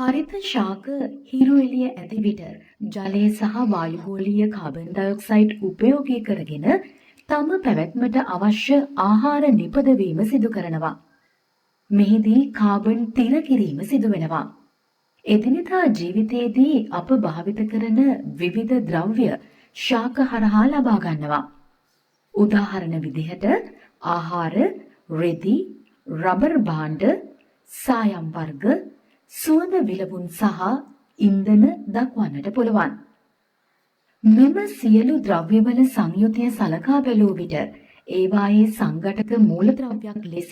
හරිත ශාක හිරු එළිය ඇති විට ජලය සහ වායුගෝලීය කාබන් ඩයොක්සයිඩ් උපයෝගී කරගෙන තම පැවැත්මට අවශ්‍ය ආහාර නිපදවීම සිදු කරනවා. මෙහිදී කාබන් තිර කිරීම සිදු වෙනවා. එදිනෙදා ජීවිතයේදී අප භාවිත කරන විවිධ ද්‍රව්‍ය ශාක හරහා ලබා ගන්නවා. උදාහරණ විදිහට ආහාර, රෙදි, රබර් භාණ්ඩ, සායම් වර්ග, සුවඳ විලවුන් සහ ඉන්ධන දක්වන්නට පුළුවන්. මෙම සියලු ද්‍රව්‍යවල සංයුතිය සලකා බැලූ විට ඒවායේ සංඝටක මූලද්‍රව්‍යයක් ලෙස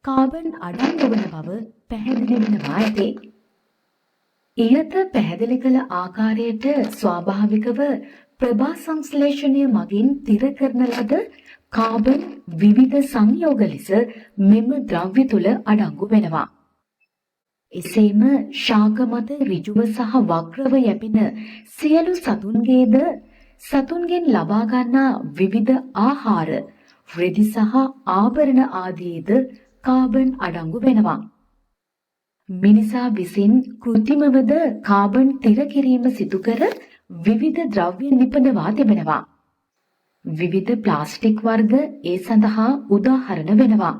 කාබන් අඩංගු වන බව පැහැදිලි වෙනවා ඇති. ඉහත පැහැදිලි කළ ආකාරයට ස්වාභාවිකව ප්‍රභා සංශ්ලේෂණය මගින් තිර කරන ලද කාබන් විවිධ සංයෝග ලෙස මෙම ද්‍රව්‍ය තුල අඩංගු වෙනවා. එසේම ශාක මත ඍජුව සහ වක්‍රව යැපෙන සියලු සතුන්ගෙන් ලබා ගන්නා විවිධ ආහාර, රෙදි සහ ආභරණ ආදීද කාබන් අඩංගු වෙනවා. මිනිසා විසින් කෘත්‍රිමවද කාබන් තිර කිරීම සිදු කර විවිධ ද්‍රව්‍ය නිපදවා තිබෙනවා. විවිධ ප්ලාස්ටික් වර්ග ඒ සඳහා උදාහරණ වෙනවා.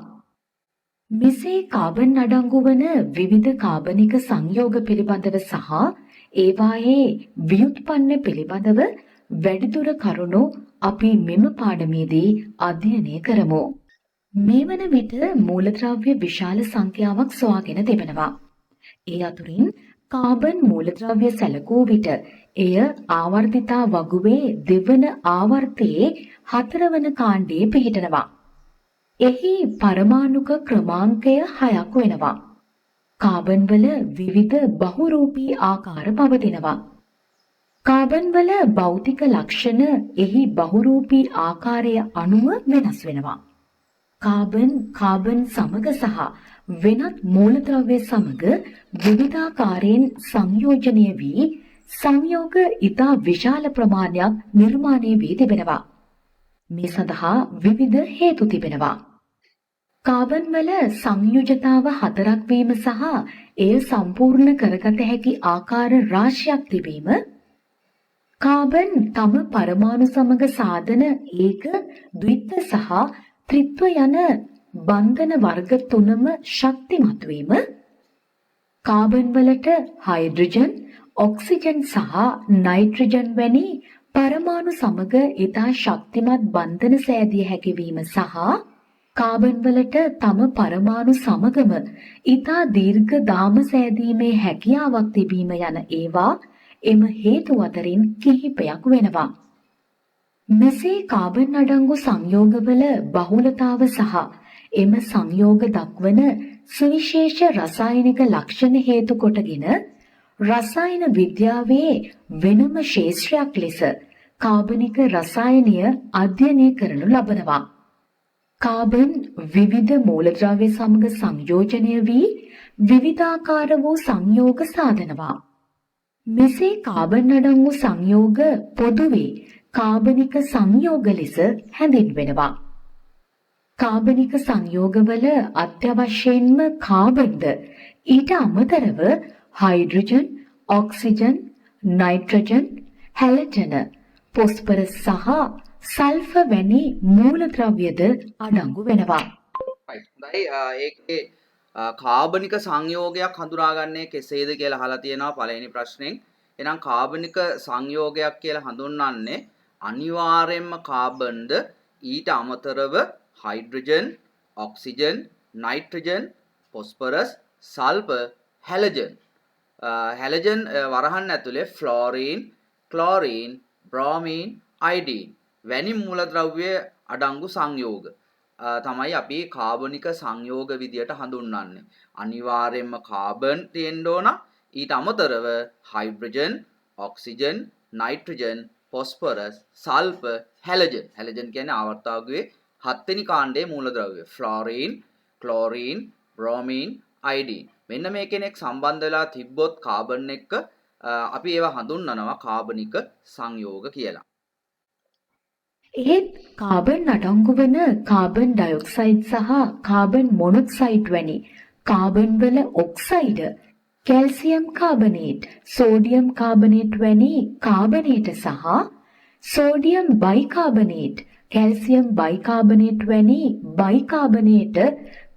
මෙසේ කාබන් අඩංගු වන විවිධ කාබනික සංයෝග පිළිබඳව සහ ඒවායේ ව්‍යුත්පන්න පිළිබඳව වැඩිදුර කරුණු අපි මෙම පාඩමේදී අධ්‍යයනය කරමු. මේ වන විට මූලද්‍රව්‍ය විශාල සංඛ්‍යාවක් සොයාගෙන තිබෙනවා. ඒ අතුරින් කාබන් මූලද්‍රව්‍ය සැලකූ විට එය ආවර්තිතා වගුවේ දෙවන ආවර්තයේ 4 වන කාණ්ඩයේ පිහිටනවා. එහි පරමාණුක ක්‍රමාංකය 6ක් වෙනවා. කාබන් වල විවිධ බහුරූපී ආකාර පවතිනවා. කාබන් වල භෞතික ලක්ෂණ එහි බහුරූපී ආකාරය අනුව වෙනස් වෙනවා. කාබන් සමග සහ වෙනත් මූලද්‍රව්‍ය සමග විවිධාකාරයෙන් සංයෝජනය වී සංයෝග ඉතා විශාල ප්‍රමාණයක් නිර්මාණය වී තිබෙනවා. මේ සඳහා විවිධ හේතු තිබෙනවා. කාබන් වල සංයුජතාව 4ක් වීම සහ එය සම්පූර්ණ කරගත හැකි ආකාර රාශියක් තිබීම, කාබන් තම පරමාණු සමග සාදන ඒක, ද්විත්ව සහ ත්‍රිත්ව යන බන්ධන වර්ග 3ම ශක්තිමත් වීම, කාබන් වලට හයිඩ්‍රජන්, ඔක්සිජන් සහ නයිට්‍රජන් වැනි පරමාණු සමග ඉතා ශක්තිමත් බන්ධන සෑදිය හැකි වීම සහ කාබන් වලට තම පරමාණු සමගම ඉතා දීර්ඝ දාම සෑදීමේ හැකියාවක් තිබීම යන ඒවා එම හේතු අතරින් කිහිපයක් වෙනවා. මෙසේ කාබන් අඩංගු සංයෝගවල බහුලතාව සහ එම සංයෝග දක්වන සුවිශේෂ රසායනික ලක්ෂණ හේතු කොටගෙන රසායන විද්‍යාවේ වෙනම ශාස්ත්‍රයක් ලෙස කාබනික රසායනය අධ්‍යයනය කරනු ලබනවා. කාබන් විවිධ මූලද්‍රව්‍ය සමග සංයෝජනය වී විවිධාකාර වූ සංයෝග සාදනවා. මෙසේ කාබන් අඩංගු සංයෝග පොදුවේ කාබනික සංයෝග ලෙස හැඳින්වෙනවා. කාබනික සංයෝගවල අත්‍යවශ්‍යයෙන්ම කාබන්ද ඊට අමතරව හයිඩ්‍රජන්, ඔක්සිජන්, නයිට්‍රජන්, හැලජන, පොස්පරස් සහ සල්ෆර් වැනි මූලද්‍රව්‍යද අඩංගු වෙනවා. හොඳයි. ඒකේ කාබනික සංයෝගයක් හඳුනාගන්නේ කෙසේද කියලා අහලා තියෙනවා පළවෙනි ප්‍රශ්නෙන්. එහෙනම් කාබනික සංයෝගයක් කියලා හඳුන්වන්නේ අනිවාර්යයෙන්ම කාබන්ද ඊට අමතරව hydrogen, oxygen, nitrogen, phosphorus, sulphur, halogen. Halogen වරහන් ඇතුලේ ෆ්ලෝරින්, ක්ලෝරින්, බ්‍රෝමීන්, අයඩීන් වැනි මූලද්‍රව්‍ය අඩංගු සංයෝග තමයි අපි කාබනික සංයෝග විදියට හඳුන්වන්නේ. අනිවාර්යයෙන්ම කාබන් තියෙන්න ඕන. ඊට අමතරව hydrogen, oxygen, nitrogen, phosphorus, sulphur, halogen. හැලජන් කියන්නේ ආවර්තාවකයේ 7 වෙනි කාණ්ඩයේ මූලද්‍රව්‍ය. Fluorine, chlorine, bromine, iodine. මෙන්න මේ කෙනෙක් සම්බන්ධ වෙලා තිබ්බොත් කාබන් එක්ක අපි ඒවා හඳුන්වනවා කාබනික සංයෝග කියලා. එහෙත් කාබන් අඩංගු වන කාබන් ඩයොක්සයිඩ් සහ කාබන් මොනොක්සයිඩ් වැනි කාබන් වල oxide calcium carbonate, sodium carbonate වැනි කාබනේට සහ සෝඩියම් බයිකාබනේට්, කැල්සියම් බයිකාබනේට් වැනි බයිකාබනේට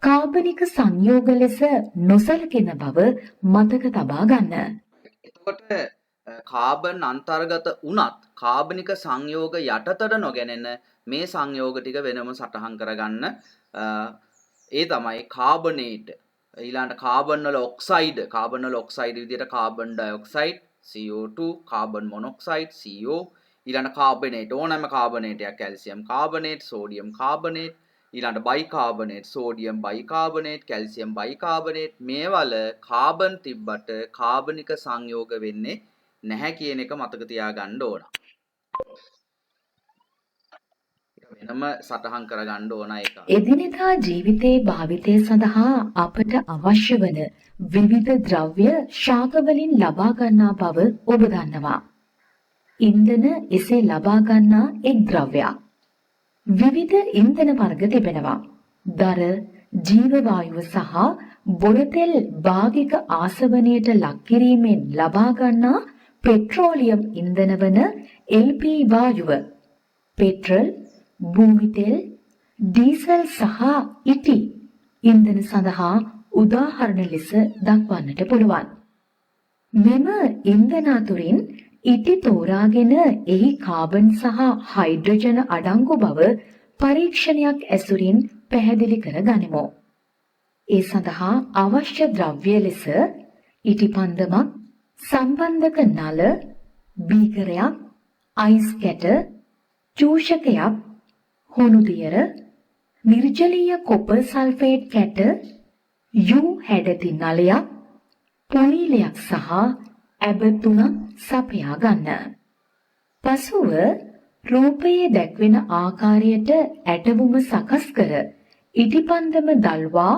කාබනික සංයෝග ලෙස නොසලකෙන බව මතක තබා ගන්න. එතකොට කාබන් අන්තර්ගත වුණත් කාබනික සංයෝග යටතට නොගැනෙන මේ සංයෝග ටික වෙනම සටහන් කරගන්න. ඒ තමයි කාබනේට්. ඊළඟට කාබන් වල ඔක්සයිඩ් විදිහට carbon dioxide CO2, carbon monoxide CO, ඊළඟට කාබනේට් ඕනෑම කාබනේටයක් කැල්සියම් කාබනේට්, සෝඩියම් කාබනේට්, ඊළඟට bicarbonate, sodium bicarbonate, calcium bicarbonate මේවල කාබන් තිබ්බට කාබනික සංයෝග වෙන්නේ නැහැ කියන එක මතක තියාගන්න ඕන. වෙනම සටහන් කරගන්න ඕන එක. එදිනෙදා ජීවිතයේ භාවිතය සඳහා අපට අවශ්‍ය වන විවිධ ද්‍රව්‍ය ශාක වලින් ලබා ගන්නා බව ඔබ දන්නවා. ඉන්ධන එසේ ලබා ගන්නා එක් ද්‍රව්‍යයක්. විවිධ ඉන්ධන වර්ග තිබෙනවා. දර, ජීව වායුව සහ බොරතෙල් භාගික ආසවණයට ලක් කිරීමෙන් ලබා ගන්නා පෙට්‍රෝලියම් ඉන්ධන වන LP වායුව, පෙට්‍රල්, භූමි තෙල්, ඩීසල් සහ ඉටි ඉන්ධන සඳහා උදාහරණ ලෙස දක්වන්නට පුළුවන්. මෙම ඉන්ධන අතුරින් ඉටි තෝරාගෙන එහි කාබන් සහ හයිඩ්‍රජන අඩංගු බව පරීක්ෂණයක් ඇසුරින් පැහැදිලි කර ගනිමු. ඒ සඳහා අවශ්‍ය ද්‍රව්‍ය ලෙස ඉටි පන්දමක්, සම්බන්ධක නල, බීකරයක්, අයිස් කැට, චූෂකයක්, හුණු දියර, නිර්ජලීය කොපර් සල්ෆේට් කැට, යු හැඩති නලයක්, පොලීලයක් සහ ඇබ තුනක් සපයා ගන්න. පසුව රූපයේ දැක්වෙන ආකාරයට ඇටවුම සකස් කර ඉටිපන්දම දල්වා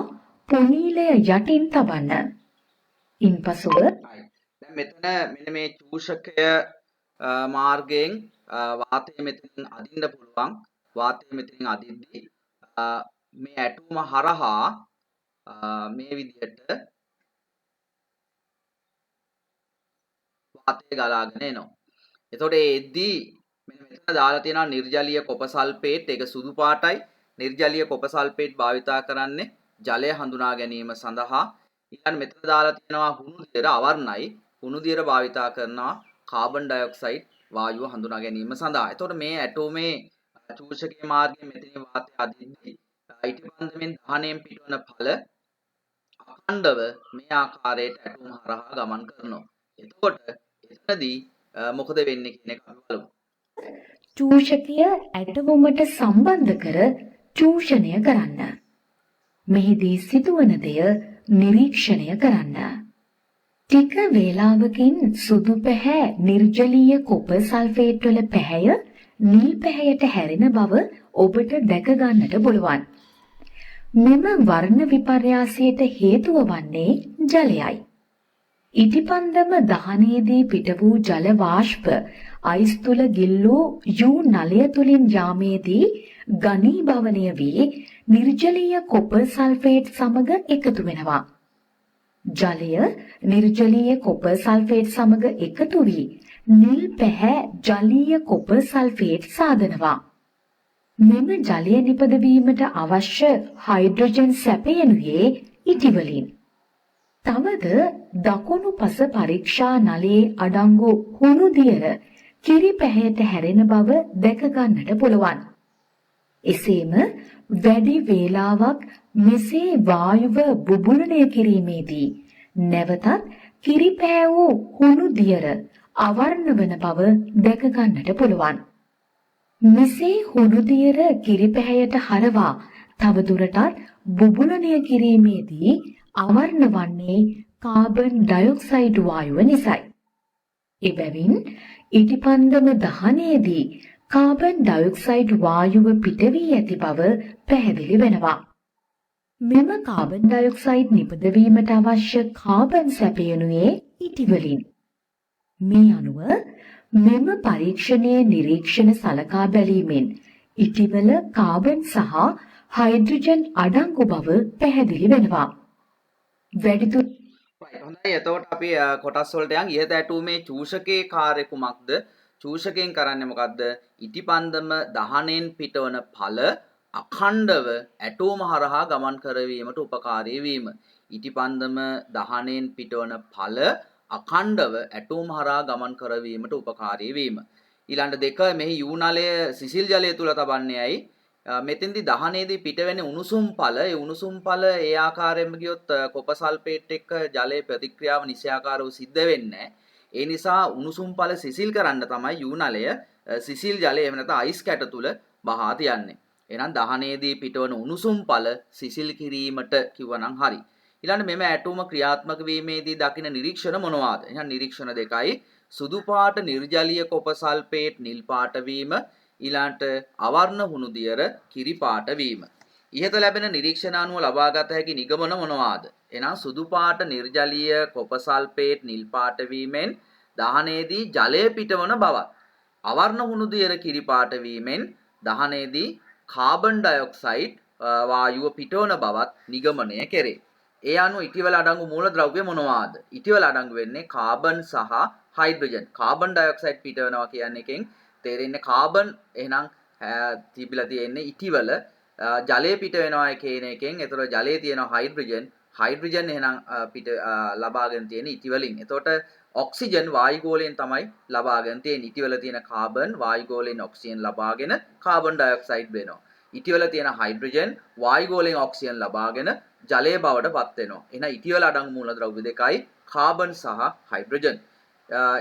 පොනීලය යටින් තබන්න. ඉන්පසුව දැන් මෙතන මෙන්න මේ චූෂකය මාර්ගයෙන් වාතය මෙතනින් අදින්න පුළුවන්. වාතය මෙතනින් අදිද්දී මේ ඇටුම හරහා මේ විදිහට වාතය ගලාගෙන එනවා. එතකොට ඒ එද්දී මෙන්න මෙතන දාලා තියෙනවා නිර්ජලීය කොප සල්ෆේට්. ඒක සුදු පාටයි. නිර්ජලීය කොප සල්ෆේට් භාවිතා කරන්නේ ජලය හඳුනා ගැනීම සඳහා. ඊළඟ මෙතන දාලා තියෙනවා හුණු දියර අවර්ණයි. හුණු දියර භාවිතා කරනවා කාබන් ඩයොක්සයිඩ් වායුව හඳුනා ගැනීම සඳහා. එතකොට මේ ඇටෝමේ චූෂකයේ මාර්ගයෙන් මෙතනින් වාතය අදිද්දී ඉටිපන්දමෙන් දහණයෙන් පිටවන ඵල අඛණ්ඩව මේ ආකාරයට ඇටෝම හරහා ගමන් කරනවා. එතකොට එතනදී මොකද වෙන්නේ කියන එක අපි බලමු. චූෂකය ඇටවුමට සම්බන්ධ කර චූෂණය කරන්න. මෙහිදී සිදුවන දෙය නිරීක්ෂණය කරන්න. ටික වේලාවකින් සුදු පැහැ නිර්ජලීය කොපර් සල්ෆේට් වල පැහැය නිල් පැහැයට හැරෙන බව ඔබට දැක ගන්නට පුළුවන්. මෙම වර්ණ විපර්යාසයට හේතුව වන්නේ ජලයයි. ඉටිපන්දම දහනයේදී පිට වූ ජල වාෂ්ප අයිස් තුල ගිල්ලූ යූ නලය තුලින් යාමේදී ඝනීභවනය වී නිර්ජලීය කොපර් සල්ෆේට් සමග එකතු වෙනවා. ජලය නිර්ජලීය කොපර් සල්ෆේට් සමග එකතු වී නිල් පැහැ ජලීය කොපර් සල්ෆේට් සාදනවා. මෙම ජලය නිපදවීමට අවශ්‍ය හයිඩ්‍රජන් සැපයනුයේ ඉටි වලින්. තවද දකුණු පස පරීක්ෂා නලයේ අඩංගු හුණු දියර කිරි පැහැයට හැරෙන බව දැක ගන්නට පුළුවන්. එසේම වැඩි වේලාවක් මෙසේ වායුව බුබුලනය කිරීමේදී නැවතත් කිරි පැහැ වූ හුණු දියර අවර්ණ වන බව දැක ගන්නට පුළුවන්. මෙසේ හුණු දියර කිරි පැහැයට හරවා තව දුරටත් බුබුලනය කිරීමේදී අවර්ණ වන්නේ කාබන් ඩයොක්සයිඩ් වායුව නිසයි. එබැවින් ඉටිපන්දම දහනයේදී කාබන් ඩයොක්සයිඩ් වායුව පිට වී ඇති බව පැහැදිලි වෙනවා. මෙම කාබන් ඩයොක්සයිඩ් නිපදවීමට අවශ්‍ය කාබන් සැපයනුයේ ඉටි වලින්. මේ අනුව මෙම පරීක්ෂණයේ නිරීක්ෂණ සලකා බැලීමෙන් ඉටිවල කාබන් සහ හයිඩ්‍රජන් අඩංගු බව පැහැදිලි වෙනවා. වැඩිදුර හොඳයි එතකොට අපි කොටස් වලට යන් ඉහත ඇටුමේ චූෂකයේ කාර්ය කුමක්ද? චූෂකයෙන් කරන්නේ මොකද්ද? ඉටිපන්දම දහණයෙන් පිටවන ඵල අඛණ්ඩව ඇටෝම හරහා ගමන් කරවීමට උපකාරී වීම. ඉටිපන්දම දහණයෙන් පිටවන ඵල අඛණ්ඩව ඇටෝම හරහා ගමන් කරවීමට උපකාරී වීම. ඊළඟ දෙක මෙහි යූ නලය සිසිල් ජලය තුල තබන්නේයි මෙතෙන්දි දහනේදී පිටවෙන්නේ උණුසුම් ඵල. ඒ උණුසුම් ඵල ඒ ආකාරයෙන්ම ගියොත් කොපර් සල්ෆේට් එක්ක ජලයේ ප්‍රතික්‍රියාව නිශ්චයාකාරව සිද්ධ වෙන්නේ නැහැ. ඒ නිසා උණුසුම් ඵල සිසිල් කරන්න තමයි යූ නලය සිසිල් ජලය එහෙම නැත්නම් අයිස් කැට තුල බහා තියන්නේ. එහෙනම් දහනේදී පිටවන උණුසුම් ඵල සිසිල් කිරීමට කිව්වනම් හරි. ඊළඟ මෙම ඇටෝම ක්‍රියාත්මක වීමේදී දකින නිරීක්ෂණ මොනවාද? එහෙනම් නිරීක්ෂණ දෙකයි. සුදු පාට නිර්ජලීය කොපර් සල්ෆේට් නිල් පාට වීම, ඊළාට අවර්ණ හුණු දියර කිරි පාට වීම. ඉහත ලැබෙන නිරීක්ෂණ අනුව ලබාගත හැකි නිගමන මොනවාද? එහෙනම් සුදු පාට නිර්ජලීය කොපර් සල්ෆේට් නිල් පාට වීමෙන් දහනේදී ජලය පිටවන බවත්, අවර්ණ හුණු දියර කිරි පාට වීමෙන් දහනේදී කාබන් ඩයොක්සයිඩ් වායුව පිටවන බවත් නිගමනය කෙරේ. ඒ අනුව ඉටිවල අඩංගු මූලද්‍රව්‍ය මොනවාද? ඉටිවල අඩංගු වෙන්නේ කාබන් සහ හයිඩ්‍රජන්. කාබන් ඩයොක්සයිඩ් පිටවනවා කියන්නේ එකෙන් තේරෙන්නේ කාබන් එහෙනම් තිබිලා තියෙන්නේ ඉටිවල ජලය පිට වෙනවා කියන එකෙන්. ඒතර ජලයේ තියෙන හයිඩ්‍රජන්, හයිඩ්‍රජන් එහෙනම් පිට ලබාගෙන තියෙන ඉටිවලින්. එතකොට ඔක්සිජන් වායුගෝලයෙන් තමයි ලබාගෙන තියෙන්නේ. ඉටිවල තියෙන කාබන් වායුගෝලයෙන් ඔක්සිජන් ලබාගෙන කාබන් ඩයොක්සයිඩ් වෙනවා. ඉටිවල තියෙන හයිඩ්‍රජන් වායුගෝලයෙන් ඔක්සිජන් ලබාගෙන ජලයේ බවට පත් වෙනවා. එහෙනම් ඉටිවල අඩංගු මූලද්‍රව්‍ය දෙකයි කාබන් සහ හයිඩ්‍රජන්.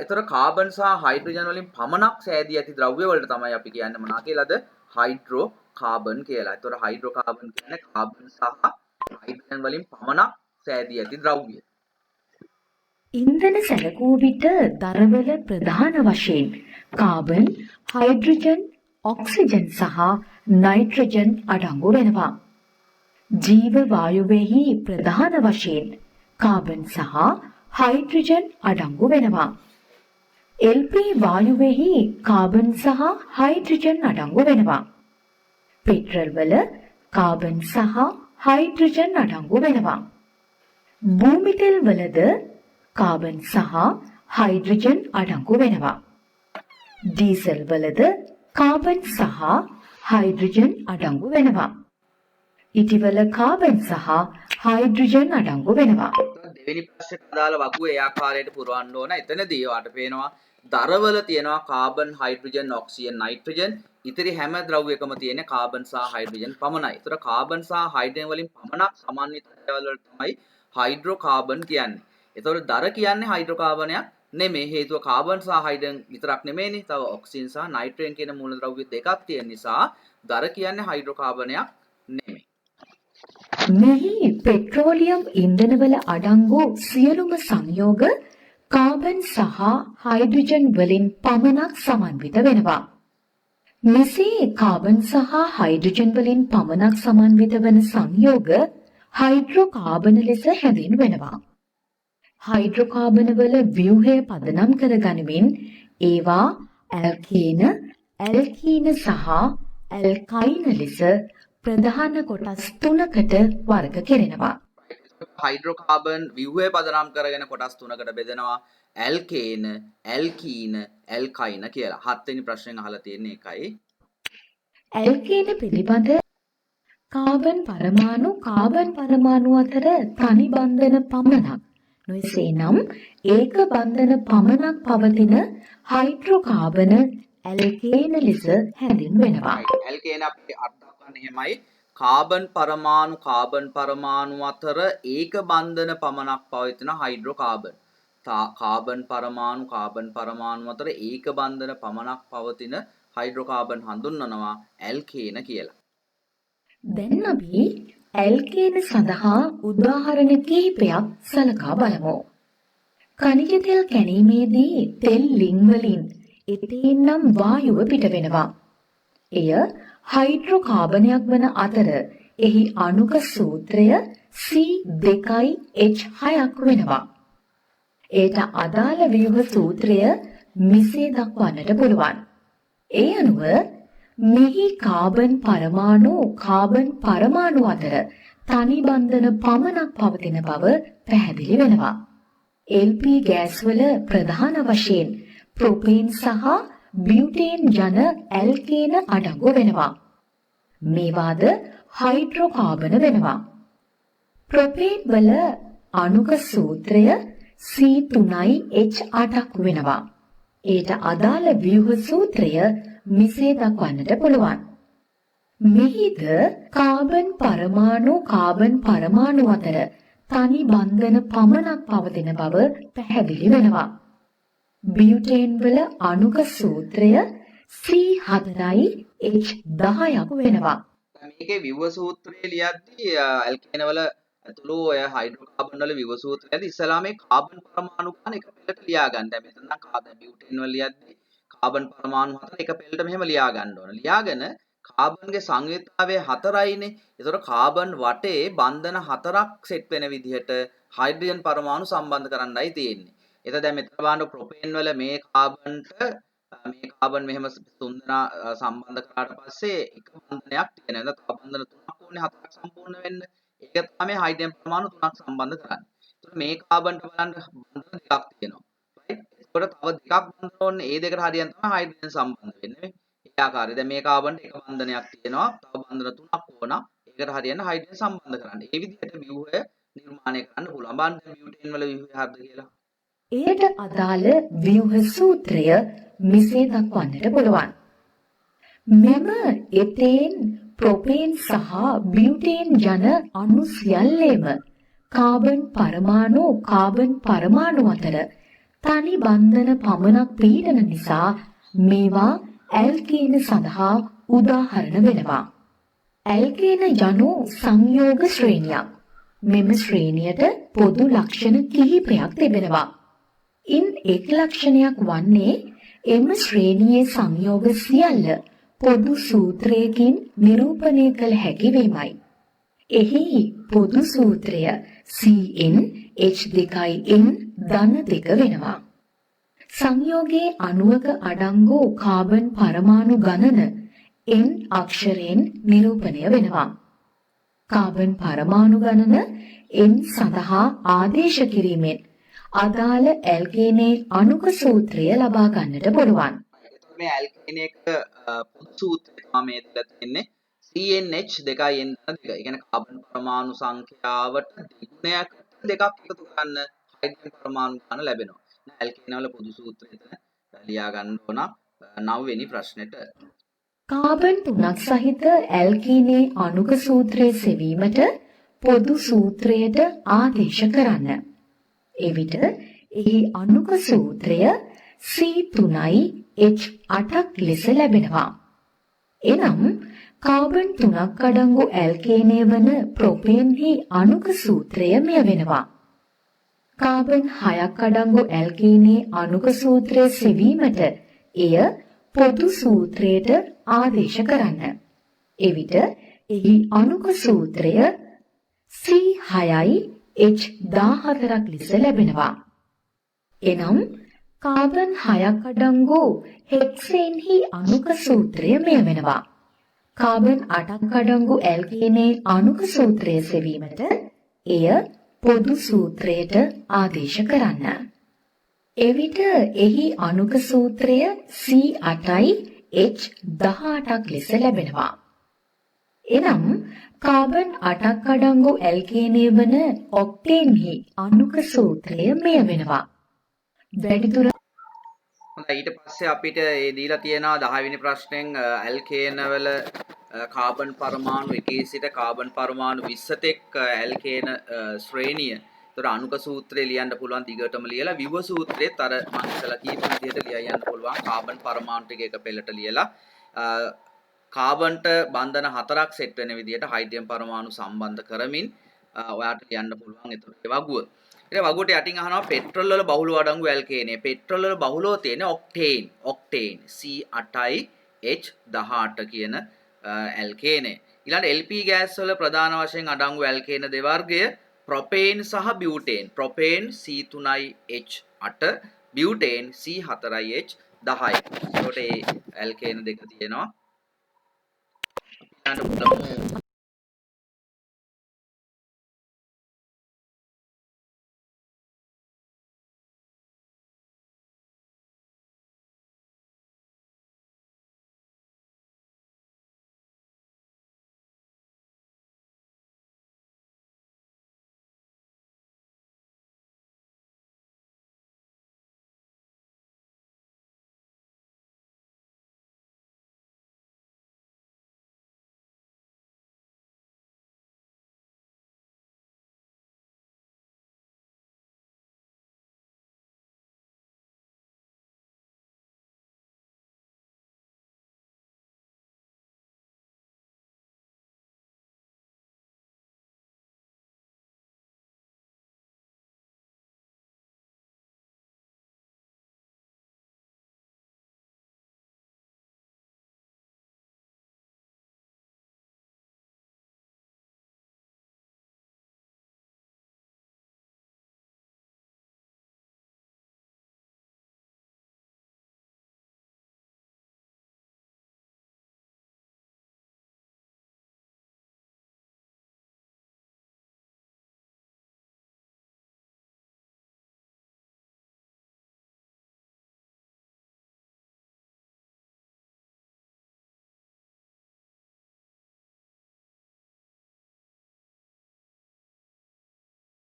ඒතර කාබන් සහ හයිඩ්‍රජන් වලින් පමණක් සෑදී ඇති ද්‍රව්‍ය වලට තමයි අපි කියන්නේ මොනවා කියලාද? හයිඩ්‍රෝ කාබන් කියලා. ඒතර හයිඩ්‍රෝ කාබන් කියන්නේ කාබන් සහ හයිඩ්‍රජන් වලින් පමණක් සෑදී ඇති ද්‍රව්‍ය. ඉන්ධන සැලකූ විට දරවල ප්‍රධාන වශයෙන් කාබන්, හයිඩ්‍රජන්, ඔක්සිජන් සහ නයිට්‍රජන් අඩංගු වෙනවා. ජීව වායුවේහි ප්‍රධාන වශයෙන් කාබන් සහ හයිඩ්‍රජන් අඩංගු වෙනවා. LP වායුවේහි කාබන් සහ හයිඩ්‍රජන් අඩංගු වෙනවා. පෙට්‍රල් වල කාබන් සහ හයිඩ්‍රජන් අඩංගු වෙනවා. භූමි තෙල් වලද කාබන් සහ හයිඩ්‍රජන් අඩංගු වෙනවා. ඩීසල් වලද කාබන් සහ හයිඩ්‍රජන් අඩංගු වෙනවා. ඉටිවල කාබන් සහ හයිඩ්‍රජන් අඩංගු වෙනවා. දෙවෙනි ප්‍රශ්නට අදාළ වගුව ඒ ආකාරයට පුරවන්න ඕන. එතනදී ඔයාලට පේනවා දරවල තියෙනවා කාබන්, හයිඩ්‍රජන්, ඔක්සිජන්, නයිට්‍රජන්. ඉතිරි හැම ද්‍රව්‍යකම තියෙන කාබන් සහ හයිඩ්‍රජන් පමණයි. ඒතර කාබන් සහ හයිඩ්‍රජන් වලින් පමණක් සමන්විත දේවල් වලට තමයි හයිඩ්‍රෝකාබන් කියන්නේ. ඒතකොට දර කියන්නේ හයිඩ්‍රෝකාබනයක් නෙමෙයි. හේතුව කාබන් සහ හයිඩ්‍රජන් විතරක් නෙමෙයිනේ. තව ඔක්සිජන් සහ නයිට්‍රජන් කියන මූලද්‍රව්‍ය දෙකක් තියෙන නිසා දර කියන්නේ හයිඩ්‍රෝකාබනයක් නෙමෙයි. මෙහි පෙට්‍රෝලියම් ඉන්ධනවල අඩංගු සියලුම සංයෝග කාබන් සහ හයිඩ්‍රජන් වලින් පමණක් සමන්විත වෙනවා. මෙසේ කාබන් සහ හයිඩ්‍රජන් වලින් පමණක් සමන්විත වන සංයෝග හයිඩ්‍රෝකාබන ලෙස හැඳින්වෙනවා. හයිඩ්‍රෝකාබන වල ව්‍යුහය පදනම් කර ගනිමින් ඒවා ඇල්කේන, ඇල්කීන සහ ඇල්කයින ලෙස ප්‍රධාන කොටස් 3කට වර්ග කෙරෙනවා. හයිඩ්‍රෝකාබන් ව්‍යුහය පදනම් කරගෙන කොටස් 3කට බෙදෙනවා. ඇල්කේන, ඇල්කීන, ඇල්කයින කියලා. 7 වෙනි ප්‍රශ්නෙන් අහලා තියෙන එකයි. ඇල්කේන පිළිබඳ කාබන් පරමාණු අතර තනි බන්ධන පමණක් නොයසේනම් ඒක බන්ධන පමණක් පවතින හයිඩ්‍රෝකාබන ඇල්කේන ලෙස හැඳින්වෙනවා. ඇල්කේන අපේ අර්ථ දක්වන්නේ එහෙමයි. කාබන් පරමාණු අතර ඒක බන්ධන පමණක් පවතින හයිඩ්‍රෝකාබන්. කාබන් පරමාණු අතර ඒක බන්ධන පමණක් පවතින හයිඩ්‍රෝකාබන් හඳුන්වනවා ඇල්කේන කියලා. දැන් අපි ඇල්කේන සඳහා උදාහරණ කිහිපයක් සලකා බලමු. khනිජ තෙල් කැණීමේදී තෙල් ලිං වලින් එතේන් නම් වායුව පිට වෙනවා. එය හයිඩ්‍රෝකාබනයක් වන අතර එහි අණුක සූත්‍රය C2H6ක් වෙනවා. ඒට අදාළ ව්‍යුහ සූත්‍රය මෙසේ දක්වන්නට පුළුවන්. ඒ අනුව මෙහි කාබන් පරමාණු අතර තනි බන්ධන පමණක් පවතින බව පැහැදිලි වෙනවා. LP ගෑස් වල ප්‍රධාන වශයෙන් ප්‍රොපේන් සහ බියුටේන් යන ඇල්කේන අඩංගු වෙනවා. මේවාද හයිඩ්‍රෝකාබන වෙනවා. ප්‍රොපේන් වල අණුක සූත්‍රය C3H8ක් වෙනවා. ඒට අදාළ ව්‍යුහ සූත්‍රය මෙසේ දක්වන්නට පුළුවන්. මෙහිද කාබන් පරමාණු අතර තනි බන්ධන පමණක් පවතින බව පැහැදිලි වෙනවා. බියුටේන් වල අණුක සූත්‍රය C4H10ක් වෙනවා. මේකේ විව සූත්‍රය ලියද්දී ඇල්කේන වල ඇතුළු ඔය හයිඩ්‍රෝකාබන් වල විව සූත්‍රයේදී ඉස්සලා මේ කාබන් පරමාණු ගන්න එක පෙළට ලියා ගන්න. දැන් මෙතන නම් කාබන් බියුටේන් වල ලියද්දී කාබන් පරමාණු හතර එක පෙළට මෙහෙම ලියා ගන්න ඕන. ලියාගෙන කාබන්ගේ සංයුක්තාවය 4යිනේ. ඒතකොට කාබන් වටේ බන්ධන 4ක් සෙට් වෙන විදිහට හයිඩ්‍රජන් පරමාණු සම්බන්ධ කරන්නයි තියෙන්නේ. එතකොට දැන් මෙතන බලන්න ප්‍රොපේන් වල මේ කාබන් මෙහෙම තුන්දෙනා සම්බන්ධ කරාට පස්සේ එක බන්ධනයක් තියෙනවා. තව බන්ධන 3ක් ඕනේ 4ක් සම්පූර්ණ වෙන්න. ඒක තමයි හයිඩ්‍රජන් පරමාණු 3ක් සම්බන්ධ කරන්නේ. ඒතකොට මේ කාබන්ට බලන්න බන්ධන දෙකක් තියෙනවා. රයිට්. ඒතකොට තව දෙකක් බන්ධන ඕනේ. ඒ දෙකට හරියන් තමයි හයිඩ්‍රජන් සම්බන්ධ වෙන්නේ. ඒ ආකාරය. දැන් මේ කාබන්ට එක බන්ධනයක් තියෙනවා. තව බන්ධන 3ක් ඕන. ඒකට හරියන්න හයිඩ්‍රජන් සම්බන්ධ කරන්න. ඒ විදිහට ව්‍යුහය නිර්මාණය කරන්න පුළුවන්. බලන්න බියුටේන් වල ව්‍යුහය හරිද කියලා. එයට අදාළ ව්‍යුහ සූත්‍රය මෙසේ දක්වන්නට පුළුවන්. මෙම එතේන්, ප්‍රොපේන් සහ බියුටේන් යන අණු සියල්ලේම කාබන් පරමාණු අතර තනි බන්ධන පමණක් පීඩන නිසා මේවා ඇල්කේන සඳහා උදාහරණ වෙනවා. ඇල්කේන යනු සංයෝග ශ්‍රේණියක්. මෙම ශ්‍රේණියට පොදු ලක්ෂණ කිහිපයක් තිබෙනවා. ඉන් එක් ලක්ෂණයක් වන්නේ එම ශ්‍රේණියේ සංයෝග සියල්ල පොදු සූත්‍රයකින් නිරූපණය කළ හැකි වීමයි. එහි පොදු සූත්‍රය CnH2n ධන 2 වෙනවා. සංයෝගයේ අණුවක අඩංගු කාබන් පරමාණු ගණන N අක්ෂරයෙන් නිරූපණය වෙනවා. කාබන් පරමාණු ගණන N සඳහා ආදේශ කිරීමෙන් අදාළ ඇල්කේනේ අණුක සූත්‍රය ලබා ගන්නට පුළුවන්. එතකොට මේ ඇල්කේන එක පොදු සූත්‍රය තමයි මේ දෙලා තියෙන්නේ CnH2n ධන 2. ඒ කියන්නේ කාබන් පරමාණු සංඛ්‍යාවට දෙගුණයක් දෙකක් එකතු කරන්න හයිඩ්‍රජන් පරමාණු ගන්න ලැබෙනවා. ඇල්කේන වල පොදු සූත්‍රය ලියා ගන්න ඕන 9 වෙනි ප්‍රශ්නෙට. කාබන් 3ක් සහිත ඇල්කීනේ අණුක සූත්‍රය සෙවීමට පොදු සූත්‍රයට ආදේශ කරන්න. එවිට එහි අණුක සූත්‍රය C3H8ක් ලෙස ලැබෙනවා. එනම් කාබන් 3ක් අඩංගු ඇල්කේනය වන ප්‍රොපේන්හි අණුක සූත්‍රය මෙය වෙනවා. කාබන් 6ක් අඩංගු ඇල්කීනේ අණුක සූත්‍රය සෙවීමට එය පොදු සූත්‍රයට ආදේශ කරන්න. එවිට එහි අණුක සූත්‍රය C6H14ක් ලෙස ලැබෙනවා. එනම් කාබන් 6ක් අඩංගු හෙක්සේන්හි අණුක සූත්‍රය මෙය වෙනවා. කාබන් 8ක් අඩංගු ඇල්කීනේ අණුක සූත්‍රය සෙවීමට එය පොදු සූත්‍රයට ආදේශ කරන්න. එවිට එහි අණුක සූත්‍රය C8H18ක් ලෙස ලැබෙනවා. එනම් කාබන් 8ක් අඩංගු ඇල්කේනය වන ඔක්ටේන්හි අණුක සූත්‍රය මෙය වෙනවා. වැඩිදුර හොඳයි ඊට පස්සේ අපිට ඒ දීලා තියෙනවා 10 වෙනි ප්‍රශ්නෙන් ඇල්කේන වල කාබන් පරමාණු 1 සිට කාබන් පරමාණු 20 තෙක් ඇල්කේන ශ්‍රේණිය. ඒතර අණුක සූත්‍රය ලියන්න පුළුවන් දිගටම ලියලා විව සූත්‍රයේත් අර මම ඉස්සලා කියපු විදිහට ලියා යන්න පුළුවන් කාබන් පරමාණු ටික එක පෙළට ලියලා කාබන්ට බන්ධන 4ක් සෙට් වෙන විදිහට හයිඩ්‍රජන් පරමාණු සම්බන්ධ කරමින් ඔයාලට ලියන්න පුළුවන් ඒතර ඒ වගුව. ඊට වගුවට යටින් අහනවා පෙට්‍රල් වල බහුලව අඩංගු ඇල්කේනේ. පෙට්‍රල් වල බහුලව තියෙන ඔක්ටේන් C8H18 කියන ඇල්කේනේ. ඊළඟ LP ගෑස් වල ප්‍රධාන වශයෙන් අඩංගු ඇල්කේන දෙවර්ගය ප්‍රොපේන් සහ butane. Propane C3H8 butane C4H10. ඒකට ඒ ඇල්කේන දෙක තියෙනවා. අපි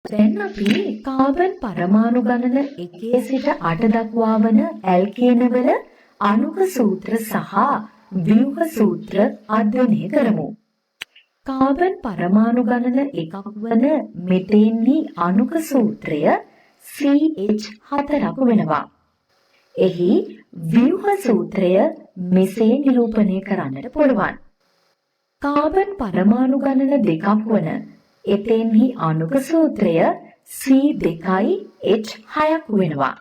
දැන් අපි කාබන් පරමාණු ගණන 1 සිට 8 දක්වා වන ඇල්කේනවල අණුක සූත්‍ර සහ ව්‍යුහ සූත්‍ර අධ්‍යයනය කරමු. කාබන් පරමාණු ගණන 1ක් වන මෙතේන්හි අණුක සූත්‍රය CH4ක් වෙනවා. එහි ව්‍යුහ සූත්‍රය මෙසේ නිරූපණය කරන්නට පුළුවන්. කාබන් පරමාණු ගණන 2ක් වන එතෙන්හි අණුක සූත්‍රය C2H6ක් වෙනවා.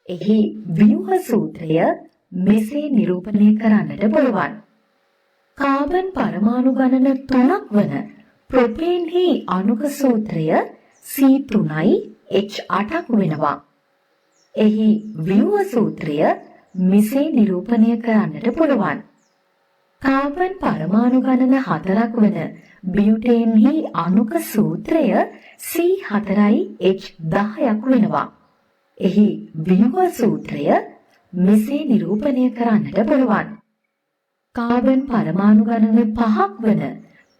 එහි ව්‍යුහ සූත්‍රය මෙසේ නිරූපණය කරන්නට පුළුවන්. කාබන් පරමාණු ගණන 3ක් වන ප්‍රොපේන්හි අණුක සූත්‍රය C3H8ක් වෙනවා. එහි ව්‍යුහ සූත්‍රය මෙසේ නිරූපණය කරන්නට පුළුවන්. කාබන් පරමාණු ගණන 4ක් වන බියුටේන්හි අණුක සූත්‍රය C4H10ක් වෙනවා. එහි ව්‍යුහ සූත්‍රය මෙසේ නිරූපණය කරන්නට පුළුවන්. කාබන් පරමාණු ගණන 5ක් වන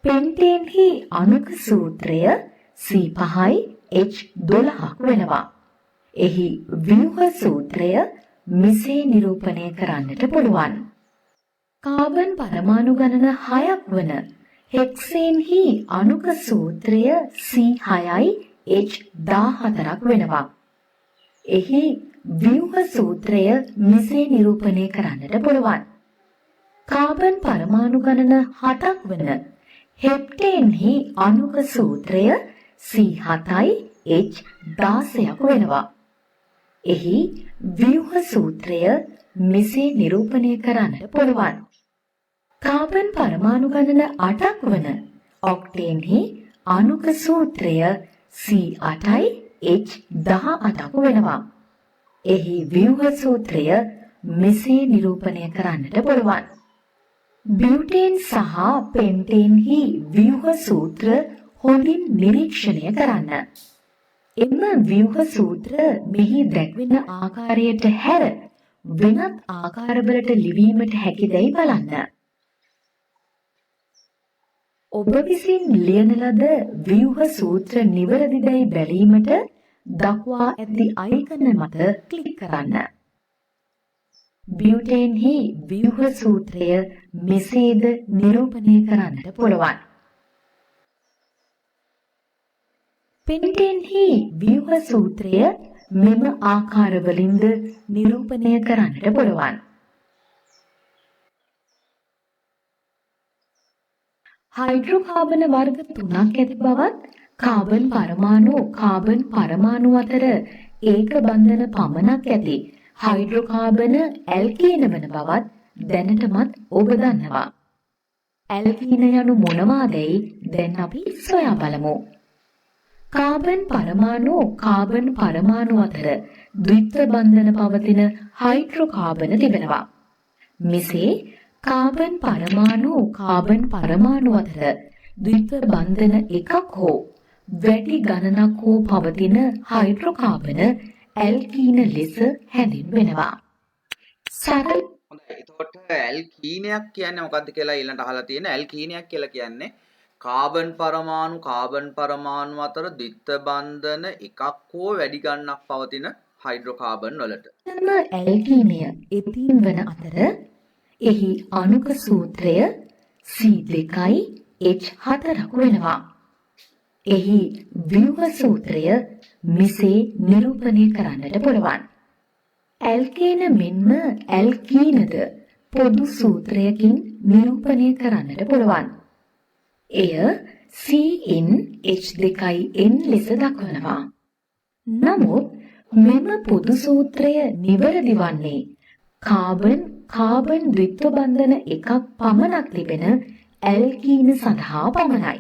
පෙන්ටේන්හි අණුක සූත්‍රය C5H12ක් වෙනවා. එහි ව්‍යුහ සූත්‍රය මෙසේ නිරූපණය කරන්නට පුළුවන්. කාබන් පරමාණු ගණන 6ක් වන හෙක්සේන්හි අණුක සූත්‍රය C6H14ක් වෙනවා. එහි ව්‍යුහ සූත්‍රය මෙසේ නිරූපණය කරන්නට පුළුවන්. කාබන් පරමාණු ගණන 7ක් වන හෙප්ටේන්හි අණුක සූත්‍රය C7H16ක් වෙනවා. එහි ව්‍යුහ සූත්‍රය මෙසේ නිරූපණය කරන්නට පුළුවන්. කාබන් පරමාණු ගණන 8ක් වන ඔක්ටේන්හි අණුක සූත්‍රය C8H18ක් වෙනවා. එහි ව්‍යුහ සූත්‍රය මෙසේ නිරූපණය කරන්නට පුළුවන්. බියුටේන් සහ පෙන්ටේන්හි ව්‍යුහ සූත්‍ර හොඳින් නිරීක්ෂණය කරන්න. එම ව්‍යුහ සූත්‍ර මෙහි දැක්වෙන ආකාරයට හැර වෙනත් ආකාරවලට ලිවීමට හැකිදැයි බලන්න. ඔබ විසින් ලියන ලද ව්‍යුහ සූත්‍ර නිවැරදිදැයි බැලීමට දක්වා ඇති අයිකන මත ක්ලික් කරන්න. බියුටේන්හි ව්‍යුහ සූත්‍රය මෙසේද නිරූපණය කරන්නට පුළුවන්. පෙන්ටේන්හි ව්‍යුහ සූත්‍රය මෙම ආකාරවලින්ද නිරූපණය කරන්නට පුළුවන්. හයිඩ්‍රෝකාබන වර්ග 3ක් ඇති බවත් කාබන් පරමාණු අතර ඒක බන්ධන පමණක් ඇති හයිඩ්‍රෝකාබන ඇල්කීන වන බවත් දැනටමත් ඔබ දන්නවා. ඇල්කීන යනු මොනවාදැයි දැන් අපි සොයා බලමු. කාබන් පරමාණු අතර ද්විත්ව බන්ධන පවතින හයිඩ්‍රෝකාබන තිබෙනවා. මෙසේ කාබන් පරමාණු අතර ද්විත්ව බන්ධන එකක් හෝ වැඩි ගණනක් හෝ පවතින හයිඩ්‍රෝකාබන ඇල්කීන ලෙස හැඳින්වෙනවා. සරල හොඳයි. එතකොට ඇල්කීනයක් කියන්නේ මොකක්ද කියලා ඊළඟට අහලා තියෙන. ඇල්කීනයක් කියලා කියන්නේ කාබන් පරමාණු අතර ද්විත්ව බන්ධන එකක් හෝ වැඩි ගණනක් පවතින හයිඩ්‍රෝකාබන් වලට. එම ඇල්කීනය එතීන් වන අතර එහි අණුක සූත්‍රය C2H4ක් වෙනවා. එහි ව්‍යුහ සූත්‍රය මෙසේ නිරූපණය කරන්නට පුළුවන්. ඇල්කේන මෙන්ම ඇල්කීනද පොදු සූත්‍රයකින් නිරූපණය කරන්නට පුළුවන්. එය CnH2n ලෙස දක්වනවා. නමුත් මෙම පොදු සූත්‍රය නිවැරදි වන්නේ කාබන් ද්විත්ව බන්ධන එකක් පමණක් තිබෙන ඇල්කීන සඳහා පමණයි.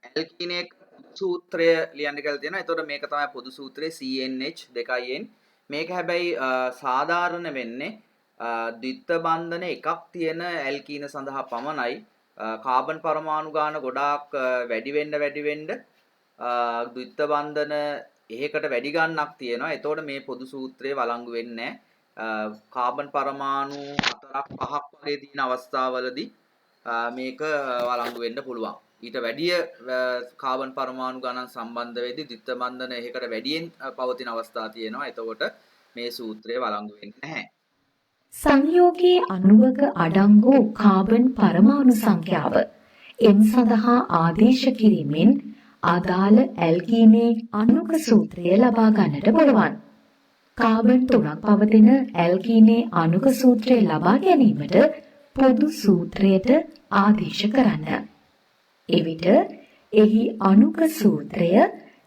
ඇල්කීනයක සූත්‍රය ලියන්න කියලා තියෙනවා. එතකොට මේක තමයි පොදු සූත්‍රය CnH2n. මේක හැබැයි සාධාරණ වෙන්නේ ද්විත්ව බන්ධන එකක් තියෙන ඇල්කීන සඳහා පමණයි. කාබන් පරමාණු ගාන ගොඩාක් වැඩි වෙන්න ද්විත්ව බන්ධන එහෙකට වැඩි ගන්නක් තියෙනවා. එතකොට මේ පොදු සූත්‍රය වළංගු වෙන්නේ කාබන් පරමාණු 4ක් 5ක් වගේ තියෙන අවස්ථාවලදී මේක වළංගු වෙන්න පුළුවන්. ඊට වැඩිය කාබන් පරමාණු ගණන් සම්බන්ධ වෙද්දී ද්විත්ව බන්ධන එකකට වැඩියෙන් පවතින අවස්ථා තියෙනවා. එතකොට මේ සූත්‍රය වළංගු වෙන්නේ නැහැ. සංයෝගයේ අණුවක අඩංගු කාබන් පරමාණු සංඛ්‍යාව එන් සඳහා ආදේශ කිරීමෙන් අදාළ ඇල්කීනේ අණුක සූත්‍රය ලබා ගන්නට පුළුවන්. කාබන් 3ක් පවතින ඇල්කීනේ අණුක සූත්‍රය ලබා ගැනීමට පොදු සූත්‍රයට ආදේශ කරන්න. එවිට එහි අණුක සූත්‍රය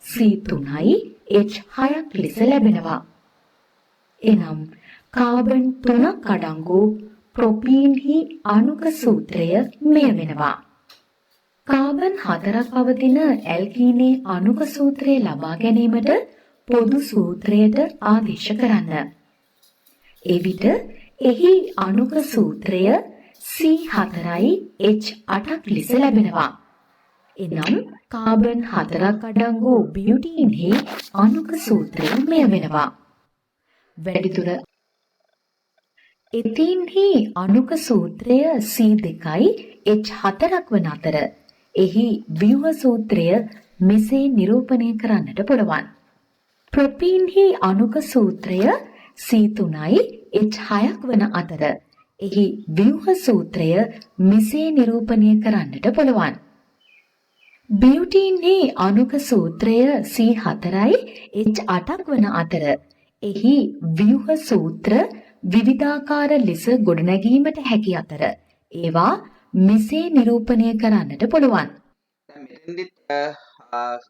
C3යි H6ක් ලෙස ලැබෙනවා. එනම් කාබන් 3ක් අඩංගු ප්‍රොපීන්හි අණුක සූත්‍රය මෙය වෙනවා. කාබන් 4ක් පවතින ඇල්කීනේ අණුක සූත්‍රය ලබා ගැනීමට පොදු සූත්‍රයට ආදේශ කරන්න. එවිට එහි අණුක සූත්‍රය C4යි H8ක් ලෙස ලැබෙනවා. එනම් කාබන් 4ක් අඩංගු බියුටීන්හි අණුක සූත්‍රය මෙය වෙනවා. වැඩිදුර එතීන්හි අණුක සූත්‍රය C2යි H4ක් වන අතර එහි ව්‍යුහ සූත්‍රය මෙසේ නිරූපණය කරන්නට පුළුවන්. ප්‍රොපීන්හි අණුක සූත්‍රය C3යි H6ක් වන අතර එහි ව්‍යුහ සූත්‍රය මෙසේ නිරූපණය කරන්නට පුළුවන්. බියුටීන්හි අණුක සූත්‍රය C4යි H8ක් වන අතර එහි ව්‍යුහ සූත්‍ර විවිධාකාර ලෙස ගොඩනැගීමට හැකි අතර ඒවා මෙසේ නිරූපණය කරන්නට පුළුවන්. දැන් මෙතෙන්දිත්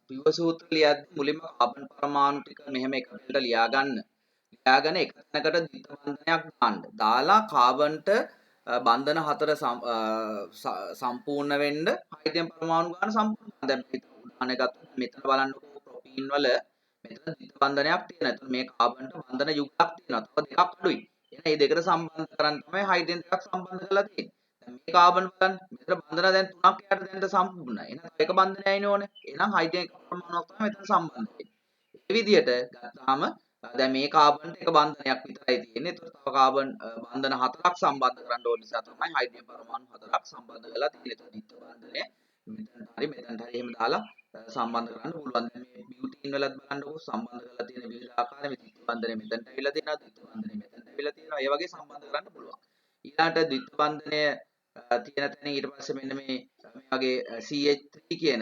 ව්‍යුහ සූත්‍ර ලියද්දී මුලින්ම කාබන් පරමාණු ටික මෙහෙම එකට ලියාගෙන එක තැනකට ද්විත්ව බන්ධනයක් දාන්න. දාලා කාබන්ට බන්ධන 4 සම්පූර්ණ වෙන්න හයිඩ්‍රජන් පරමාණු ගන්න සම්පූර්ණ. දැන් මේ උදාහරණයක් ගත්තොත් මෙතන බලන්නකෝ ප්‍රොපීන් වල මෙතන ද්විත්ව බන්ධනයක් තියෙනවා. එතකොට මේ කාබන්ට බන්ධන යුගයක් තියෙනවා. තව දෙකක් අඩුයි. එහෙනම් මේ දෙකට සම්බන්ධ කරන් තමයි හයිඩ්‍රජන් දෙකක් සම්බන්ධ කරලා තියෙන්නේ. දැන් මේ කාබන් බලන්න මෙතන බන්ධන දැන් 3ක් යට දැන් සම්පූර්ණයි. එහෙනම් එක බන්ධනයයිනේ ඕනේ. එහෙනම් හයිඩ්‍රජන් පරමාණුවක් තමයි මෙතන සම්බන්ධ වෙන්නේ. මේ විදිහට ගත්තාම දැන් මේ කාබන්ට එක බන්ධනයක් විතරයි තියෙන්නේ. ඒතකොට තව කාබන් බන්ධන 4ක් සම්බන්ධ කරන්න ඕන නිසා තමයි හයිඩ්‍රජන් පරමාණු 4ක් සම්බන්ධ කරලා තියෙන්නේ. ඒතකොට ද්විත්ව බන්ධනය මෙතනට හරි එහෙම දාලා සම්බන්ධ කරන්න පුළුවන්. දැන් මේ බියුටීන් වලත් බලන්නකො සම්බන්ධ කරලා තියෙන විවිධ ආකාර මේ ද්විත්ව බන්ධනය මෙතනට ඇවිල්ලා තියෙනවා. ද්විත්ව බන්ධනය මෙතනට ඇවිල්ලා තියෙනවා. ඒ වගේ සම්බන්ධ කරන්න පුළුවන්. ඊළාට ද්විත්ව බන්ධනය තියෙන තැන ඊට පස්සේ මෙන්න මේ වගේ CH3 කියන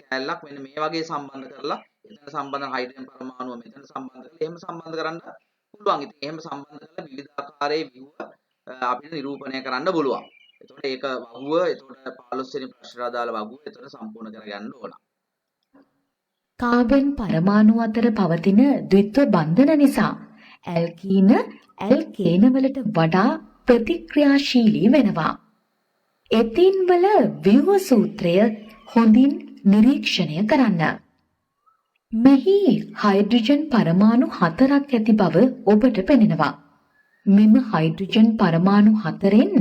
කැලලක් මෙන්න මේ වගේ සම්බන්ධ කරලා එතන සම්බන්ධ හයිඩ්‍රජන් පරමාණුව මෙතන සම්බන්ධ කරලා එහෙම සම්බන්ධ කරන්න පුළුවන්. ඉතින් එහෙම සම්බන්ධ කරලා විවිධ ආකාරයේ ව්‍යුහ අපිට නිරූපණය කරන්න පුළුවන්. එතකොට ඒක වහුව එතකොට 15 වෙනි ප්‍රශ්නට අදාළ වහුව එතකොට සම්පූර්ණ කරගන්න ඕන. කාබන් පරමාණු අතර පවතින ද්විත්ව බන්ධන නිසා ඇල්කීන ඇල්කේන වලට වඩා ප්‍රතික්‍රියාශීලී වෙනවා. එතීන් වල ව්‍යුහ සූත්‍රය හොඳින් නිරීක්ෂණය කරන්න. මෙහි හයිඩ්‍රජන් පරමාණු 4ක් ඇති බව ඔබට පෙනෙනවා. මෙම හයිඩ්‍රජන් පරමාණු 4න්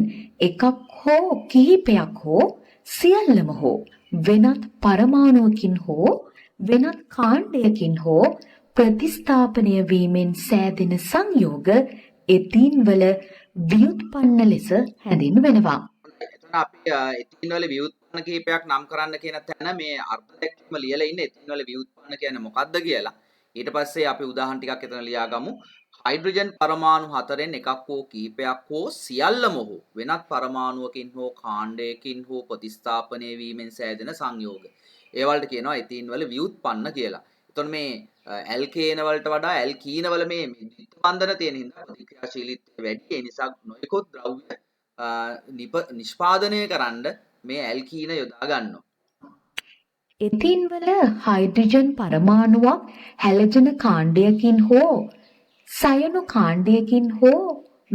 එකක් හෝ කිහිපයක් හෝ සියල්ලම හෝ වෙනත් පරමාණුවකින් හෝ වෙනත් කාණ්ඩයකින් හෝ ප්‍රතිස්ථාපනය වීමෙන් සෑදෙන සංයෝග එතීන් වල ව්‍යුත්පන්න ලෙස හැඳින්වෙනවා. එතන අපි එතීන් වල ව්‍යුත්පන්න කීපයක් නම් කරන්න කියන තැන මේ අර්ථ දැක්වීම ලියලා ඉන්නේ එතීන් වල ව්‍යුත්පන්න කියන්නේ මොකක්ද කියලා. ඊට පස්සේ අපි උදාහරණ ටිකක් එතන ලියාගමු. හයිඩ්‍රජන් පරමාණු 4න් එකක් හෝ කීපයක් හෝ සියල්ලම හෝ වෙනත් පරමාණුවකින් හෝ කාණ්ඩයකින් හෝ ප්‍රතිස්ථාපනය වීමෙන් සෑදෙන සංයෝග. ඒ වලට කියනවා එතීන් වල ව්‍යුත්පන්න කියලා. එතකොට මේ ඇල්කේන වලට වඩා ඇල්කීන වල මේ ද්විත්ව බන්ධන තියෙන හින්දා ප්‍රතික්‍රියාශීලීත්වය වැඩි. ඒ නිසා නොයෙකුත් ද්‍රව්‍ය නිෂ්පාදනය කරන්න මේ ඇල්කීන යොදා ගන්නවා. එතීන් වල හයිඩ්‍රජන් පරමාණුවක් හැලජන කාණ්ඩයකින් හෝ සයනු කාණ්ඩයකින් හෝ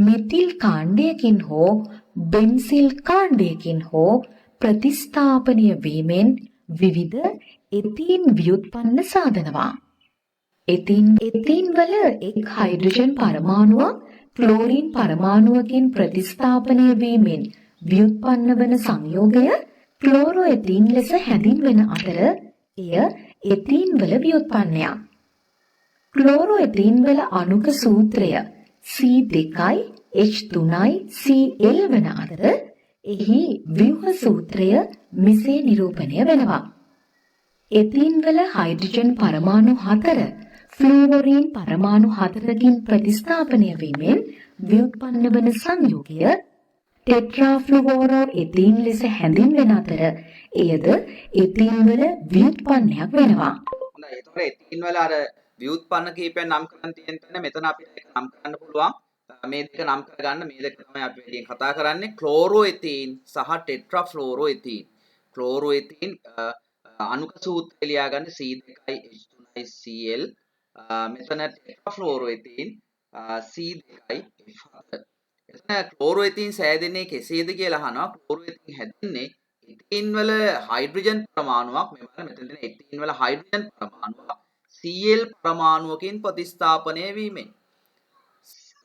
මෙතිල් කාණ්ඩයකින් හෝ බෙන්සිල් කාණ්ඩයකින් හෝ ප්‍රතිස්ථාපනය වීමෙන් විවිධ එතීන් ව්‍යුත්පන්න සාධනවා. එතීන් වල එක් හයිඩ්‍රජන් පරමාණුවක් ක්ලෝරින් පරමාණුවකින් ප්‍රතිස්ථාපනය වීමෙන් ව්‍යුත්පන්න වන සංයෝගය ක්ලෝරෝඑතීන් ලෙස හැඳින්වෙන අතර එය එතීන් වල ව්‍යුත්පන්නයක්. ක්ලෝරෝඑතීන් වල අණුක සූත්‍රය C2යි H3යි Cl වන අතර එහි ව්‍යුහ සූත්‍රය මෙසේ නිරූපණය වෙනවා. එතීන් වල හයිඩ්‍රජන් පරමාණු 4 ෆ්ලෝරින් පරමාණු 4කින් ප්‍රතිස්ථාපනය වීමෙන් ව්‍යුත්පන්න වන සංයුගය ටෙට්‍රාෆ්ලුෝරෝ එතීන් ලෙස හැඳින්වෙන අතර එයද එතීන් වල ව්‍යුත්පන්නයක් වෙනවා. හොඳයි. ඒතකොට එතීන් වල අර ව්‍යුත්පන්න කීපයක් නම් කරන් තියෙන තැන මෙතන අපිට ඒක නම් කරන්න පුළුවන්. මේ දෙක නම් කරගන්න මේ දෙක තමයි අපි වැඩියෙන් කතා කරන්නේ ක්ලෝරෝඑතීන් සහ ටෙට්‍රාෆ්ලෝරෝඑතීන්. ක්ලෝරෝඑතීන් අණුක සූත්‍රය ලියා ගන්න C2H3Cl මෙතන ටෙට්‍රාෆ්ලෝරෝඑතීන් C2H4. එතන ක්ලෝරෝඑතීන් සෑදෙන්නේ කෙසේද කියලා අහනවා. ක්ලෝරෝඑතීන් හැදෙන්නේ එතීන් වල හයිඩ්‍රජන් පරමාණුවක් මෙතන එතීන් වල හයිඩ්‍රජන් පරමාණුවක් Cl පරමාණුවකින් ප්‍රතිස්ථාපනය වීමෙන්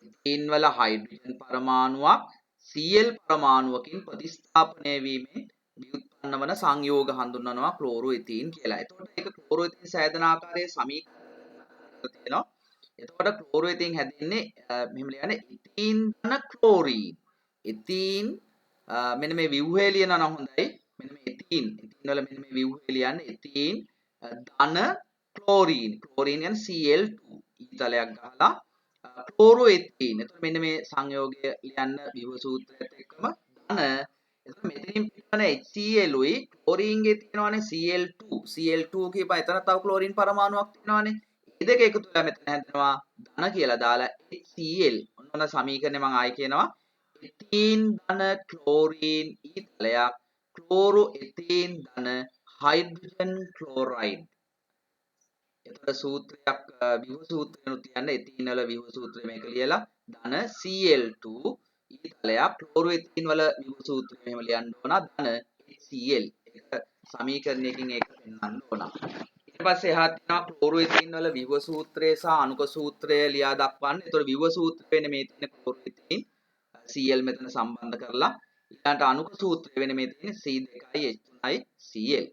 එතීන් වල හයිඩ්‍රජන් පරමාණුවක් Cl පරමාණුවකින් ප්‍රතිස්ථාපනය වීමෙන් ව්‍යුත්පන්න වන සංයෝග හඳුන්වනවා ක්ලෝරෝඑතීන් කියලා. එතකොට ඒක ක්ලෝරෝඑතීන් සෑදන ආකාරයේ සමීකරණ තියෙනවා. එතකොට ක්ලෝරෝඑතීන් හැදෙන්නේ මෙහෙම ලියන්නේ එතීන් ධන ක්ලෝරීන්. එතීන් මෙන්න මේ ව්‍යුහය ලියනවා නම් හොඳයි. මෙන්න මේ එතීන් වල මෙන්න මේ ව්‍යුහය ලියන්නේ එතීන් ධන ක්ලෝරීන්. ක්ලෝරීන් කියන්නේ Cl2 ඊතලයක් ගහලා ක්ලෝරෝඑතීන්. එතකොට මෙන්න මේ සංයෝගය ලියන්න ව්‍යුහ සූත්‍රයත් එක්කම ධන. එතකොට මෙතනින් පිටවන HCl උයි ක්ලෝරීන්ගේ තියෙනවානේ Cl2. Cl2 කියපුවා එතන තව ක්ලෝරීන් පරමාණුවක් තියෙනවානේ. මේ දෙක එකතු වෙලා මෙතන හැදෙනවා ධන කියලා දාලා HCl. ඔන්න සමීකරණය මම ආයි කියනවා. එතීන් ධන ක්ලෝරීන් ඊතලයක් ක්ලෝරෝඑතීන් ධන හයිඩ්‍රජන් ක්ලෝරයිඩ්. එතකොට සූත්‍රයක් ව්‍යුහ සූත්‍රයනුත් තියන්න එතීන් වල ව්‍යුහ සූත්‍රය මේක ලියලා ධන Cl2 ඊතලයක් ක්ලෝරෝඑතීන් වල ව්‍යුහ සූත්‍රය මෙහෙම ලියන්න ඕන ධන HCl. ඒක සමීකරණයකින් ඒක පෙන්වන්න ඕන. ඊට පස්සේ එහා තියෙනවා ක්ලෝරෝඑතීන් වල ව්‍යුහ සූත්‍රය සහ අණුක සූත්‍රය ලියා දක්වන්න. එතකොට ව්‍යුහ සූත්‍රය වෙන්නේ මේ තියෙන ක්ලෝරෝඑතීන් Cl මෙතන සම්බන්ධ කරලා ඊළඟට අණුක සූත්‍රය වෙන්නේ මේ තියෙන C2H3Cl.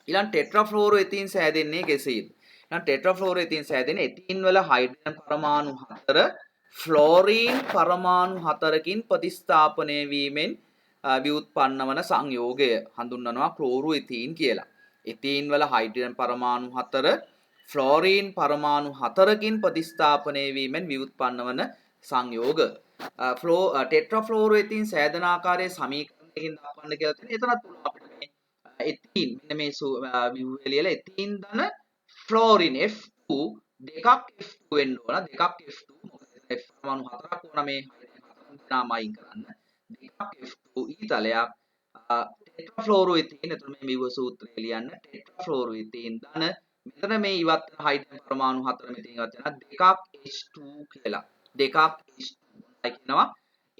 ඊළඟ ටෙට්‍රාෆ්ලෝරෝඑතීන් සෑදෙන්නේ කෙසේද? ඊළඟ ටෙට්‍රාෆ්ලෝරෝඑතීන් සෑදෙන්නේ එතීන් වල හයිඩ්‍රජන් පරමාණු 4 ෆ්ලෝරීන් පරමාණු 4කින් ප්‍රතිස්ථාපනය වීමෙන් ව්‍යුත්පන්න වන සංයෝගය හඳුන්වනවා ක්ලෝරෝඑතීන් කියලා. එතීන් වල හයිඩ්‍රජන් පරමාණු 4 ෆ්ලෝරීන් පරමාණු 4කින් ප්‍රතිස්ථාපනය වීමෙන් ව්‍යුත්පන්න වන සංයෝග. ටෙට්‍රාෆ්ලෝරෝඑතීන් සෑදන ආකාරයේ සමීකරණයකින් දක්වන්න කියලා තියෙනවා. එතනත් පුළුවන් අපිට මේ එතීන් මෙන්න මේ ව්‍යුහය ලියලා එතීන් ධන ෆ්ලෝරින් F2 දෙකක් F2 වෙන්න ඕන. දෙකක් F2 මොකද F පරමාණු 4ක් ඕන මේ නාම අයින් කරන්න. දෙකක් F2 ඊතලයක් ටෙට්‍රාෆ්ලෝරෝඑතීන්. එතන මේ ව්‍යුහ සූත්‍රය ලියන්න ටෙට්‍රාෆ්ලෝරෝඑතීන් ධන මෙතන මේ ඉවත් හයිඩ්‍රජන් පරමාණු 4 මෙතන ඉවත් වෙනවා. දෙකක් H2 කියලා. දෙකක් H2 කියනවා.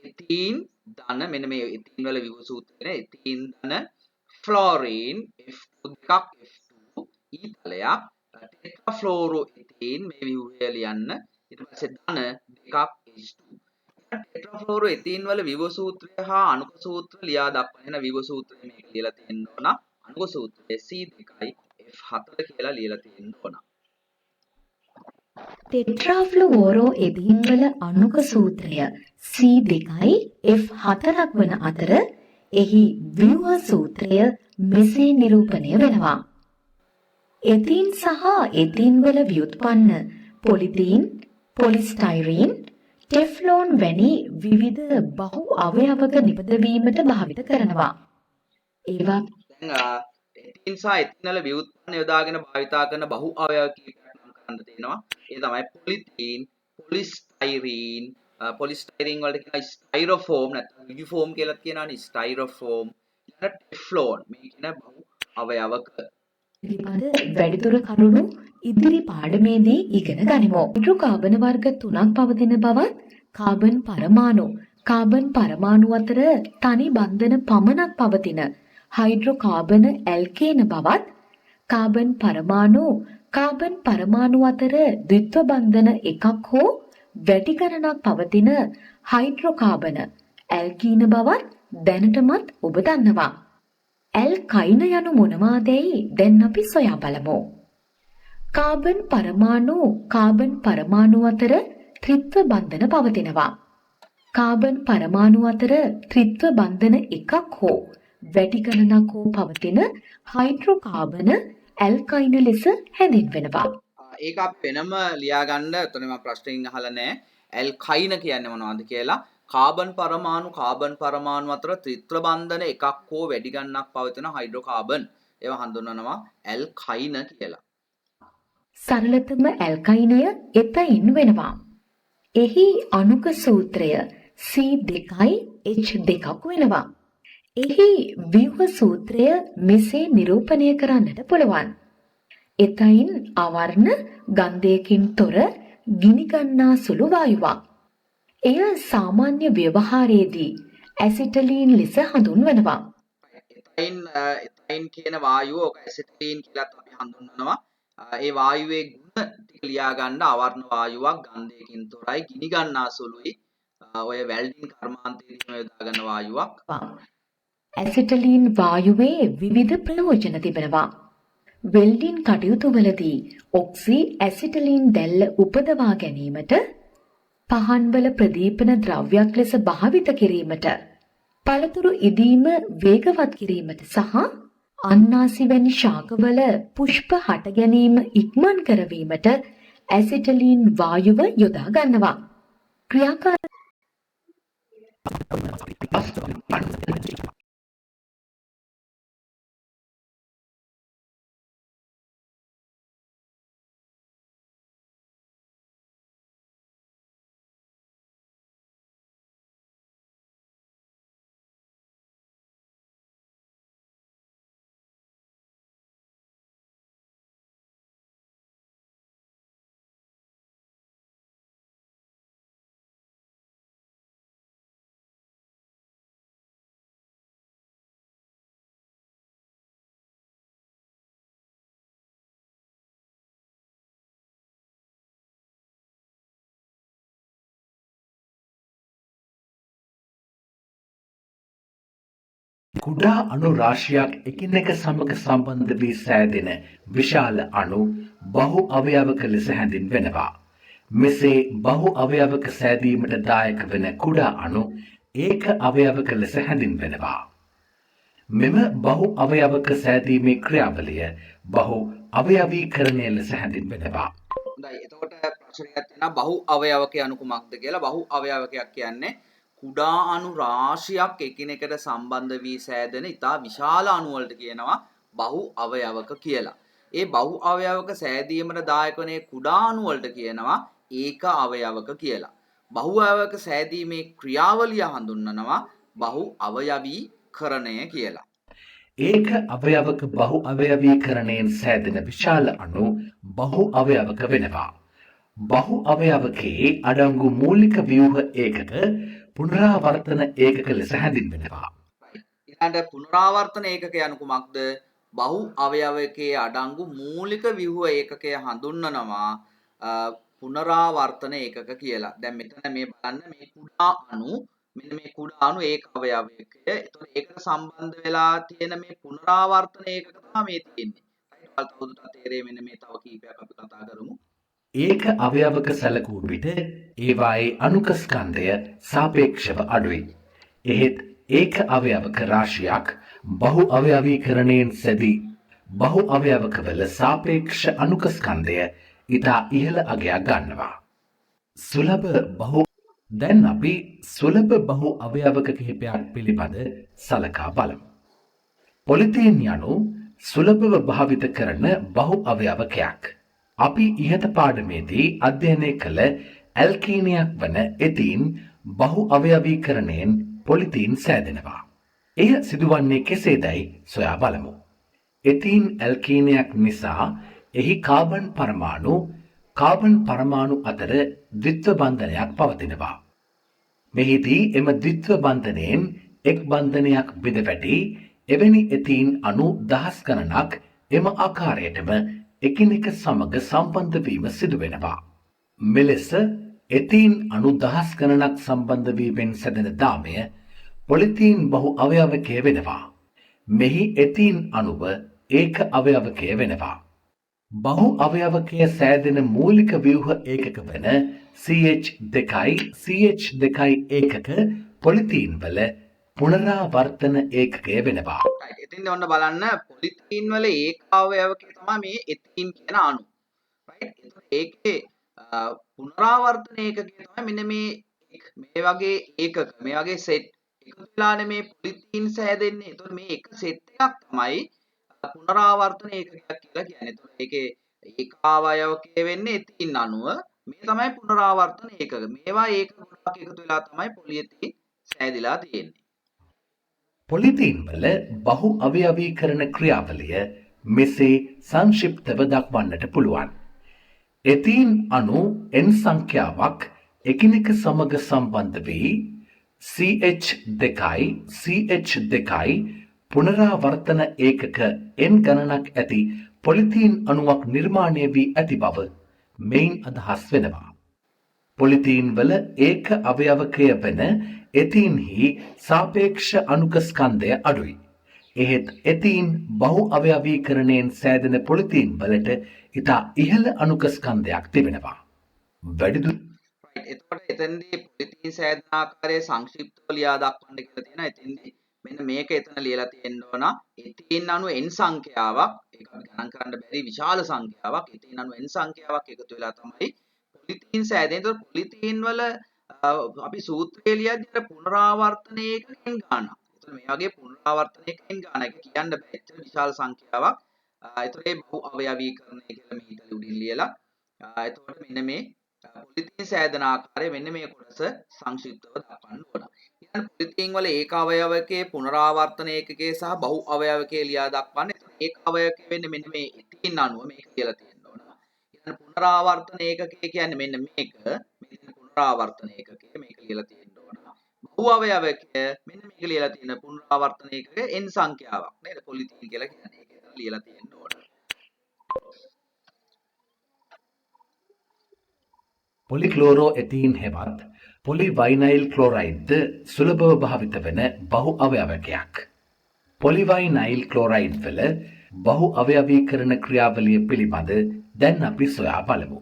එතීන් ධන මෙන්න මේ එතීන් වල ව්‍යුහ සූත්‍රය එතීන් ධන ෆ්ලෝරීන් F2 දෙකක් F2 ඊතලයක් ටෙට්‍රාෆ්ලෝරෝඑතීන් මේ ව්‍යුහය ලියන්න. ඊට පස්සේ ධන දෙකක් H2. ටෙට්‍රාෆ්ලෝරෝඑතීන් වල ව්‍යුහ සූත්‍රය හා අණුක සූත්‍ර ලියා දක්වන ව්‍යුහ සූත්‍රය මේක ලියලා තියෙන්න ඕන. අණුක සූත්‍රය C2H4 කියලා ලියලා තියෙන්න ඕන. ටෙට්‍රාෆ්ලුෝරෝ එතීන් වල අණුක සූත්‍රය C2H4ක් වන අතර එහි ව්‍යුහ සූත්‍රය මෙසේ නිරූපණය වෙනවා. එතීන් සහ එතීන් වල ව්‍යුත්පන්න පොලිතීන්, පොලිස්ටයිරීන්, ටෙෆ්ලෝන් වැනි විවිධ බහු අවයවක නිපදවීමට භාවිත කරනවා. ඒවා එතීන් සහ එතීන් වල ව්‍යුත්පන්න යොදාගෙන භාවිතා කරන බහු අවයව කීපයක් නම් කරන්න තියෙනවා. ඒ තමයි පොලිතීන්, පොලිස්ටයිරීන්, පොලිස්ටයිරීන් වලට කියනවා ස්ටයිරෝෆෝම් නැත්නම් විජිෆෝම් කියලා කියනවානේ. ස්ටයිරෝෆෝම් ඊළඟ ටෙෆ්ලෝන් මේ කියන බහු අවයවක පිළිබඳ වැඩිදුර කරුණු ඉදිරි පාඩමේදී ඉගෙන ගනිමු. හයිඩ්‍රෝකාබන වර්ග 3ක් පවතින බවත්, කාබන් පරමාණු අතර තනි බන්ධන පමණක් පවතින හයිඩ්‍රෝකාබන ඇල්කේන බවත්, කාබන් පරමාණු අතර ද්විත්ව බන්ධන එකක් හෝ වැඩි ගණනක් පවතින හයිඩ්‍රෝකාබන ඇල්කීන බවත් දැනටමත් ඔබ දන්නවා. ඇල්කයින යනු මොනවාදැයි දැන් අපි සොයා බලමු. කාබන් පරමාණු අතර ත්‍රිත්ව බන්ධන පවතිනවා. කාබන් පරමාණු අතර ත්‍රිත්ව බන්ධන එකක් හෝ වැඩි ගණනක් හෝ පවතින හයිඩ්‍රෝකාබන ඇල්කයින ලෙස හැඳින්වෙනවා. ඒක අපි වෙනම ලියා ගන්න. එතන මම ප්‍රශ්නෙකින් අහලා නැහැ. ඇල්කයින කියන්නේ මොනවද කියලා. කාබන් පරමාණු අතර ත්‍රිත්ව බන්ධන එකක් හෝ වැඩි ගණනක් පවතින හයිඩ්‍රෝකාබන් ඒවා හඳුන්වනවා ඇල්කයින කියලා. සරලතම ඇල්කයිනය එතයින් වෙනවා. එහි අණුක සූත්‍රය C2H2ක් වෙනවා. එහි ව්‍යුහ සූත්‍රය මෙසේ නිරූපණය කරන්නට පුළුවන්. එතයින් අවර්ණ ගන්ධයකින් තොර ගිනිගන්නා සුළු වායුවක්. එය සාමාන්‍ය ව්‍යවහාරයේදී ඇසිටලීන් ලෙස හඳුන්වනවා. එතයින් කියන වායුව ඔක ඇසිටලීන් කියලාත් අපි හඳුන්වනවා. ඒ වායුවේ ගුණ ටික ලියා ගන්න අවර්ණ වායුවක් ගන්ධයකින් තොරයි ගිනි ගන්නා සුළුයි. ඔය වෙල්ඩින් කර්මාන්තයේදී යොදා ගන්න වායුවක්. ඇසිටලීන් වායුවේ විවිධ ප්‍රයෝජන තිබෙනවා. වෙල්ඩින් කටයුතුවලදී ඔක්සි ඇසිටලීන් දැල්ල උපදවා ගැනීමට, පහන්වල ප්‍රදීපන ද්‍රව්‍යයක් ලෙස භාවිත කිරීමට, පළතුරු ඉදීම වේගවත් කිරීමට සහ අන්නාසි වැනි ශාකවල පුෂ්ප හට ගැනීම ඉක්මන් කරවීමට ඇසිටලීන් වායුව යොදා ගන්නවා. කුඩා අණු රාශියක් එකිනෙක සමග සම්බන්ධ වී සෑදෙන විශාල අණු බහු අවයවක ලෙස හැඳින්වෙනවා. මෙසේ බහු අවයවක සෑදීමට දායක වන කුඩා අණු ඒක අවයවක ලෙස හැඳින්වෙනවා. මෙම බහු අවයවක සෑදීමේ ක්‍රියාවලිය බහු අවයවීකරණය ලෙස හැඳින්වෙනවා. හොඳයි. එතකොට ප්‍රශ්නයක් තියෙනවා බහු අවයවකයේ අණු කුමක්ද කියලා. බහු අවයවකයක් කියන්නේ කුඩා අණු රාශියක් එකිනෙකට සම්බන්ධ වී සෑදෙන ඉතා විශාල අණු වලට කියනවා බහු අවයවක කියලා. ඒ බහු අවයවක සෑදීමට දායක වන කුඩා අණු වලට කියනවා ඒක අවයවක කියලා. බහු අවයවක සෑදීමේ ක්‍රියාවලිය හඳුන්වනවා බහු අවයවීකරණය කියලා. ඒක අවයවක බහු අවයවීකරණයෙන් සෑදෙන විශාල අණු බහු අවයවක වෙනවා. බහු අවයවකයේ අඩංගු මූලික ව්‍යුහ ඒකක පුනරාවර්තන ඒකක ලෙස හැඳින්වෙනවා. ඊළඟට පුනරාවර්තන ඒකකය යනු කුමක්ද? බහු අවයවකයේ අඩංගු මූලික ව්‍යුහ ඒකකය හඳුන්වනවා පුනරාවර්තන ඒකක කියලා. දැන් මෙතන මේ බලන්න මේ කුඩා අණු මෙන්න මේ කුඩා අණු ඒක අවයවකය. ඒතකොට ඒකට සම්බන්ධ වෙලා තියෙන මේ පුනරාවර්තන ඒකක තමයි මේ තියෙන්නේ. හරි තවදුරටත් තේරෙන්නේ මෙන්න මේ තව කීපයක් අපි කතා කරමු. ඒක අවයවක සැලකූ විට ඒවායේ අණුක ස්කන්ධය සාපේක්ෂව අඩුයි. එහෙත් ඒක අවයවක රාශියක් බහු අවයවීකරණයෙන් සැදී බහු අවයවකවල සාපේක්ෂ අණුක ස්කන්ධය ඉතා ඉහළ අගයක් ගන්නවා. දැන් අපි සුලභ බහු අවයවක කිහිපයක් පිළිබඳ සලකා බලමු. පොලිතීන් යනු සුලභව භාවිත කරන බහු අවයවකයක්. අපි ඉහත පාඩමේදී අධ්‍යයනය කළ ඇල්කීනයක් වන එතීන් බහු අවයවීකරණයෙන් පොලිතීන් සෑදෙනවා. එය සිදුවන්නේ කෙසේදයි සොයා බලමු. එතීන් ඇල්කීනයක් නිසා එහි කාබන් පරමාණු අතර ද්විත්ව බන්ධනයක් පවතිනවා. මෙහිදී එම ද්විත්ව බන්ධනයෙන් එක් බන්ධනයක් බිඳ වැටි එවැනි එතීන් අණු දහස් ගණනක් එම ආකාරයටම එකිනෙක සමග සම්බන්ධ වීම සිදු වෙනවා. මෙලෙස එතීන් අණු දහස් ගණනක් සම්බන්ධ වීමෙන් සැදෙන දාමය පොලිතීන් බහු අවයවකය වෙනවා. මෙහි එතීන් අණුව ඒක අවයවකය වෙනවා. බහු අවයවකය සෑදෙන මූලික ව්‍යුහ ඒකක වන CH2යි CH2යි ඒකක පොලිතීන් වල පුනරාවර්තන ඒකකය වෙනවා. ඉතින් ඔන්න බලන්න පොලිතීන් වල ඒකාවයවකය තමයි මේ එතීන් කියන අණු. right? ඒකේ පුනරාවර්තන ඒකකය තමයි මෙන්න මේ වගේ ඒකක මේ වගේ සෙට් එකතු වෙලානේ මේ පොලිතීන් සෑදෙන්නේ. එතකොට මේ එක සෙට් එකක් තමයි පුනරාවර්තන ඒකකයක් කියලා කියන්නේ. එතකොට ඒකේ ඒකාවයවකය වෙන්නේ එතීන් අණුව. මේ තමයි පුනරාවර්තන ඒකක. මේවා ඒක ගොඩක් එකතු වෙලා තමයි පොලිඑතීන් සෑදිලා තියෙන්නේ. පොලිතීන් වල බහු අවයවීකරණ ක්‍රියාවලිය මෙසේ සංක්ෂිප්තව දක්වන්නට පුළුවන්. එතීන් අණු n සංඛ්‍යාවක් එකිනෙක සමග සම්බන්ධ වී CH2යි CH2යි පුනරාවර්තන ඒකක n ගණනක් ඇති පොලිතීන් අණුවක් නිර්මාණය වී ඇති බව මෙයින් අදහස් වෙනවා. පොලිතීන් වල ඒක අවයවකය වන එතීන්හි සාපේක්ෂ අණුක ස්කන්ධය අඩුයි. එහෙත් එතීන් බහු අවයවීකරණයෙන් සෑදෙන පොලිතීන් වලට ඉතා ඉහළ අණුක ස්කන්ධයක් තිබෙනවා. වැඩිදුර එතකොට එතෙන්දී පොලිතීන් සෑදන ආකාරයේ සංක්ෂිප්තව ලියා දක්වන්න කියලා තියෙනවා. එතෙන්දී මෙන්න මේක එතන ලියලා තියෙන්න ඕන. එතීන් අණු n සංඛ්‍යාවක් ඒක ගණන් කරන්න බැරි විශාල සංඛ්‍යාවක්. එතීන් අණු n සංඛ්‍යාවක් එකතු වෙලා තමයි පොලිතීන් සෑදෙන්නේ. එතකොට පොලිතීන් වල අපි සූත්‍රය ලියද්දී පුනරාවර්තන ඒකකෙන් ගන්න. එතකොට මේ වගේ පුනරාවර්තන ඒකකෙන් ගන්න එක කියන්න බෑ. එච්චර විශාල සංඛ්‍යාවක්. එතකොට මේ බහු අවයවීකරණය කියලා මේ ඊට උඩින් ලියලා එතකොට මෙන්න මේ පොලිතීන් සෑදන ආකාරය මෙන්න මේ කොටස සංක්ෂිප්තව දක්වන්න ඕන. ඊළඟ පොලිතීන් වල ඒකාවයවකයේ පුනරාවර්තන ඒකකයේ සහ බහු අවයවකයේ ලියා දක්වන්න. ඒකාවයවකයේ වෙන්නේ මෙන්න මේ එතීන් අණුව මේක කියලා තියෙන්න ඕන. ඊළඟ පුනරාවර්තන ඒකකය කියන්නේ මෙන්න මේක. මෙන්න පුනරාවර්තන ඒකකය මේක ලියලා තියෙන්න ඕන. බහු අවයවකය මෙන්න මේක ලියලා තියෙන පුනරාවර්තන ඒකකය n සංඛ්‍යාවක් නේද? පොලිතීන් කියලා කියන්නේ. ඒක ලියලා තියෙන්න ඕන. පොලික්ලෝරෝ එතීන් හෙවත් පොලිවයිනයිල් ක්ලෝරයිඩ්ද සුලභව භාවිත වන බහු අවයවකයක්. පොලිවයිනයිල් ක්ලෝරයිඩ් වල බහු අවයවීකරණ ක්‍රියාවලිය පිළිබඳ දැන් අපි සොයා බලමු.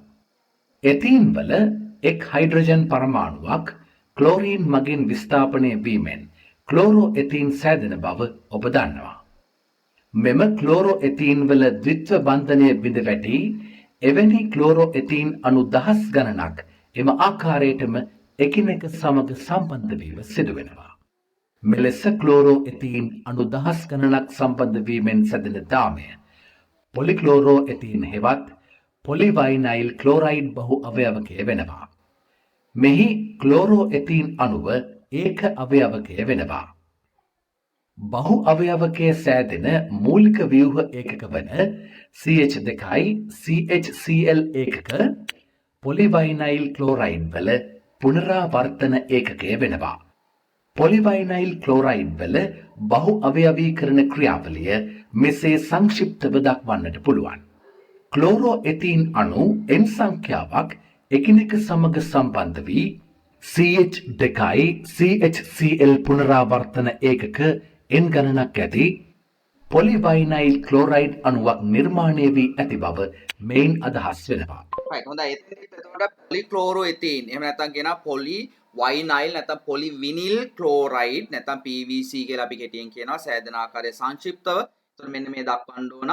එතීන් වල එක් හයිඩ්‍රජන් පරමාණුවක් ක්ලෝරීන් මගින් විස්ථාපනය වීමෙන් ක්ලෝරෝ එතීන් සෑදෙන බව ඔබ දන්නවා. මෙම ක්ලෝරෝ එතීන් වල ද්විත්ව බන්ධනය බිඳ වැටී එවැනි ක්ලෝරෝ එතීන් අණු දහස් ගණනක් එම ආකාරයටම එකිනෙක සමග සම්බන්ධ වීම සිදු වෙනවා. මෙලෙස ක්ලෝරෝ එතීන් අණු දහස් ගණනක් සම්බන්ධ වීමෙන් සැදෙන දාමය පොලික්ලෝරෝ එතීන් හෙවත් පොලිවයිනයිල් ක්ලෝරයිඩ් බහු අවයවකය වෙනවා. මෙහි ක්ලෝරෝ එතීන් අණුව ඒක අවයවකය වෙනවා. බහු අවයවකය සෑදෙන මූලික ව්‍යුහ ඒකක වන CH2යි CHCl ඒකක පොලිවයිනයිල් ක්ලෝරයිඩ් වල පුනරාවර්තන ඒකකය වෙනවා. පොලිවයිනයිල් ක්ලෝරයිඩ් වල බහු අවයවීකරණ ක්‍රියාවලිය මෙසේ සංක්ෂිප්තව දක්වන්නට පුළුවන්. ක්ලෝරෝ එතීන් අණු n සංඛ්‍යාවක් එකිනෙක සමග සම්බන්ධ වී CH2යි CHCl පුනරාවර්තන ඒකක n ගණනක් ඇති පොලිවයිනයිල් ක්ලෝරයිඩ් අණුවක් නිර්මාණය වී ඇති බව මෙයින් අදහස් වෙනවා. right හොඳයි. එතකොට පොලික්ලෝරෝඑතීන් එහෙම නැත්නම් කියනවා පොලිවයිනයිල් නැත්නම් පොලිවිනිල් ක්ලෝරයිඩ් නැත්නම් PVC කියලා අපි කෙටියෙන් කියනවා සෑදන ආකාරය සංක්ෂිප්තව. එතකොට මෙන්න මේ දක්වන්න ඕන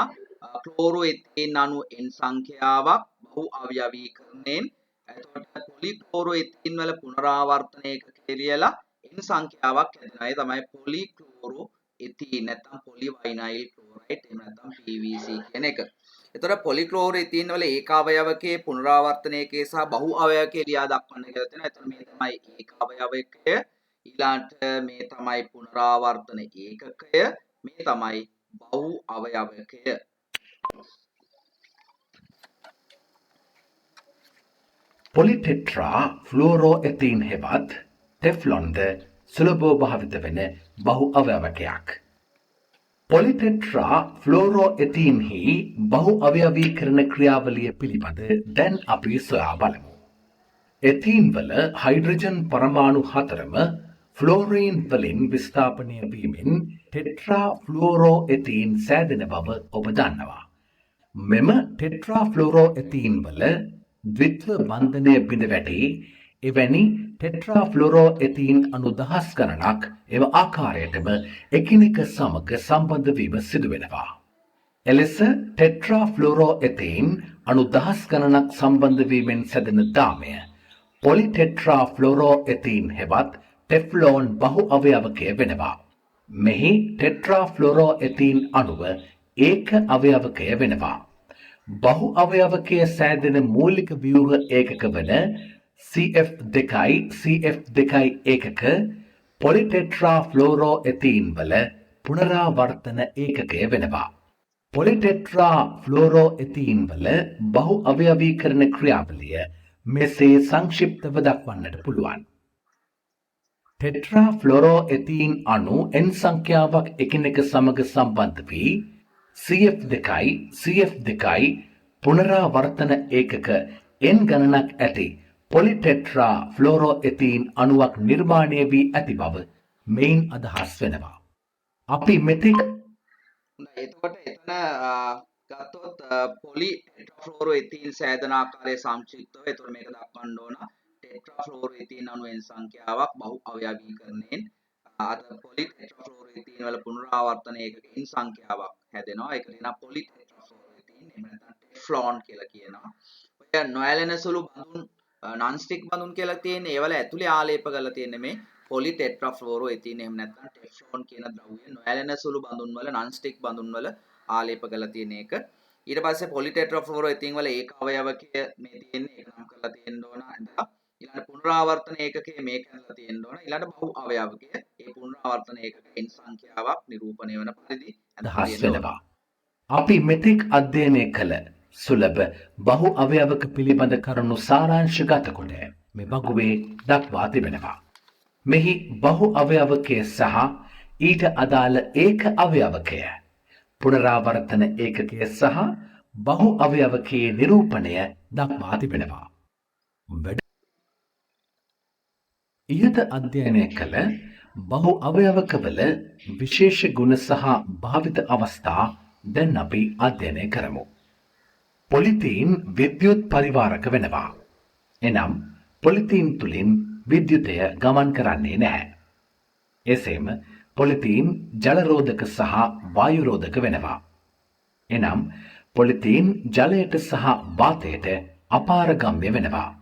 ක්ලෝරෝඑතීන් අණු n සංඛ්‍යාවක් බහු අවයවීකරණයෙන් එතකොට පොලික්ලෝරෝඑතීන් වල පුනරාවර්තන ඒකකය ලියලා n සංඛ්‍යාවක් හැදෙනවා. ඒ තමයි පොලික්ලෝරෝඑතීන් නැත්නම් පොලිවයිනයිල් ක්ලෝරයිඩ් එහෙම නැත්නම් PVC කියන එක. එතකොට පොලික්ලෝරෝඑතීන් වල ඒකාවයවකයේ පුනරාවර්තන ඒකකයේ සහ බහු අවයවකයේ ලියා දක්වන්න කියලා තියෙනවා. එතකොට මේ තමයි ඒකාවයවකය, ඊළාට මේ තමයි පුනරාවර්තන ඒකකය, මේ තමයි බහු අවයවකය. පොලිටෙට්‍රා ෆ්ලුරෝඑතීන් හෙවත් ටෙෆ්ලොන්ද සුලභව භාවිත වන බහු අවයවකයක්. පොලිටෙට්‍රා ෆ්ලෝරෝඑතීන්හි බහු අවයවීකරණ ක්‍රියාවලිය පිළිබඳ දැන් අපි සොයා බලමු. එතීන් වල හයිඩ්‍රජන් පරමාණු හතරම ෆ්ලෝරීන් වලින් විස්ථාපනය වීමෙන් ටෙට්‍රා ෆ්ලෝරෝඑතීන් සෑදෙන බව ඔබ දන්නවා. මෙම ටෙට්‍රාෆ්ලෝරෝ එතීන් වල ද්විත්ව බන්ධනය බිඳ වැටි එවැනි ටෙට්‍රාෆ්ලෝරෝ එතීන් අණු දහස් ගණනක් එම ආකාරයටම එකිනෙක සමග සම්බන්ධ වීම සිදු වෙනවා. එලෙස ටෙට්‍රාෆ්ලෝරෝ එතීන් අණු දහස් ගණනක් සම්බන්ධ වීමෙන් සැදෙන දාමය පොලිටෙට්‍රාෆ්ලෝරෝ එතීන් හෙවත් ටෙෆ්ලෝන් බහු අවයවකය වෙනවා. මෙහි ටෙට්‍රාෆ්ලෝරෝ එතීන් අණුව ඒක අවයවකය වෙනවා. බහු අවයවකය සෑදෙන මූලික ව්‍යුහ ඒකක වන CF2 CF2 ඒකක පොලිටෙට්‍රාෆ්ලෝරෝ එතීන් වල පුනරාවර්තන ඒකකය වෙනවා. පොලිටෙට්‍රාෆ්ලෝරෝ එතීන් වල බහු අවයවීකරණ ක්‍රියාවලිය මෙසේ සංක්ෂිප්තව දක්වන්නට පුළුවන්. ටෙට්‍රාෆ්ලෝරෝ එතීන් අණු N සංඛ්‍යාවක් එකිනෙක සමග සම්බන්ධ වී CF2 පුනරාවර්තන ඒකක N ගණනක් ඇති පොලිටෙට්‍රාෆ්ලෝරෝ එතීන් අණුවක් නිර්මාණය වී ඇති බව මෙයින් අදහස් වෙනවා. අපි මෙතෙක් එතකොට එතන ගත්තොත් පොලි ටෙට්‍රාෆ්ලෝරෝ එතීන් සෑදන ආකාරයේ සංක්ෂිප්තව එතකොට මේක දක්වන්න ඕන ටෙට්‍රාෆ්ලෝරෝ එතීන් අණු N සංඛ්‍යාවක් බහු අවයවීකරණයෙන් අද පොලි ටෙට්‍රාෆ්ලෝරෝ එතීන් වල පුනරාවර්තන ඒකක N සංඛ්‍යාවක් හැදෙනවා. ඒක කියනවා පොලි ටෙට්‍රාෆ්ලෝරෝ එතීන් එහෙම නැත්නම් ටෙෆ්ලෝන් කියලා කියනවා. ඔය නොඇලෙන සුළු බඳුන් non stick බඳුන් කියලා තියෙන්නේ ඒවල ඇතුලේ ආලේප කරලා තියෙන්නේ මේ පොලි ටෙට්‍රාෆ්ලෝරෝ එතීන් එහෙම නැත්නම් ටෙෆ්ලෝන් කියන ද්‍රව්‍ය නොඇලෙන සුළු බඳුන් වල non stick බඳුන් වල ආලේප කරලා තියෙන එක. ඊට පස්සේ පොලි ටෙට්‍රාෆ්ලෝරෝ එතීන් වල ඒක අවයවකය මේ තියෙන්නේ ඒක නම් කරලා තියෙන්න ඕන. ඊළඟ පුනරාවර්තන ඒකකයේ මේක කරලා තියෙන්න ඕන. ඊළඟ බහු අවයවකය ඒ පුනරාවර්තන ඒකකයේ N සංඛ්‍යාවක් නිරූපණය වෙන පරිදි අදහස් වෙනවා. අපි මෙතෙක් අධ්‍යයනය කළ සුලභ බහු අවයවක පිළිබඳ කරුණු සාරාංශගත කොට මේ බගුවේ දක්වා තිබෙනවා. මෙහි බහු අවයවකය සහ ඊට අදාළ ඒක අවයවකය පුනරාවර්තන ඒකකය සහ බහු අවයවකයේ නිරූපණය දක්වා තිබෙනවා. ඉහත අධ්‍යයනය කළ බහු අවයවකවල විශේෂ ගුණ සහ භාවිත අවස්ථා දැන් අපි අධ්‍යයනය කරමු. පොලිතීන් විද්‍යුත් පරිවාරක වෙනවා. එනම් පොලිතීන් තුලින් විද්‍යුතය ගමන් කරන්නේ නැහැ. එසේම පොලිතීන් ජලරෝධක සහ වායුරෝධක වෙනවා. එනම් පොලිතීන් ජලයට සහ වාතයට අපාරගම්‍ය වෙනවා.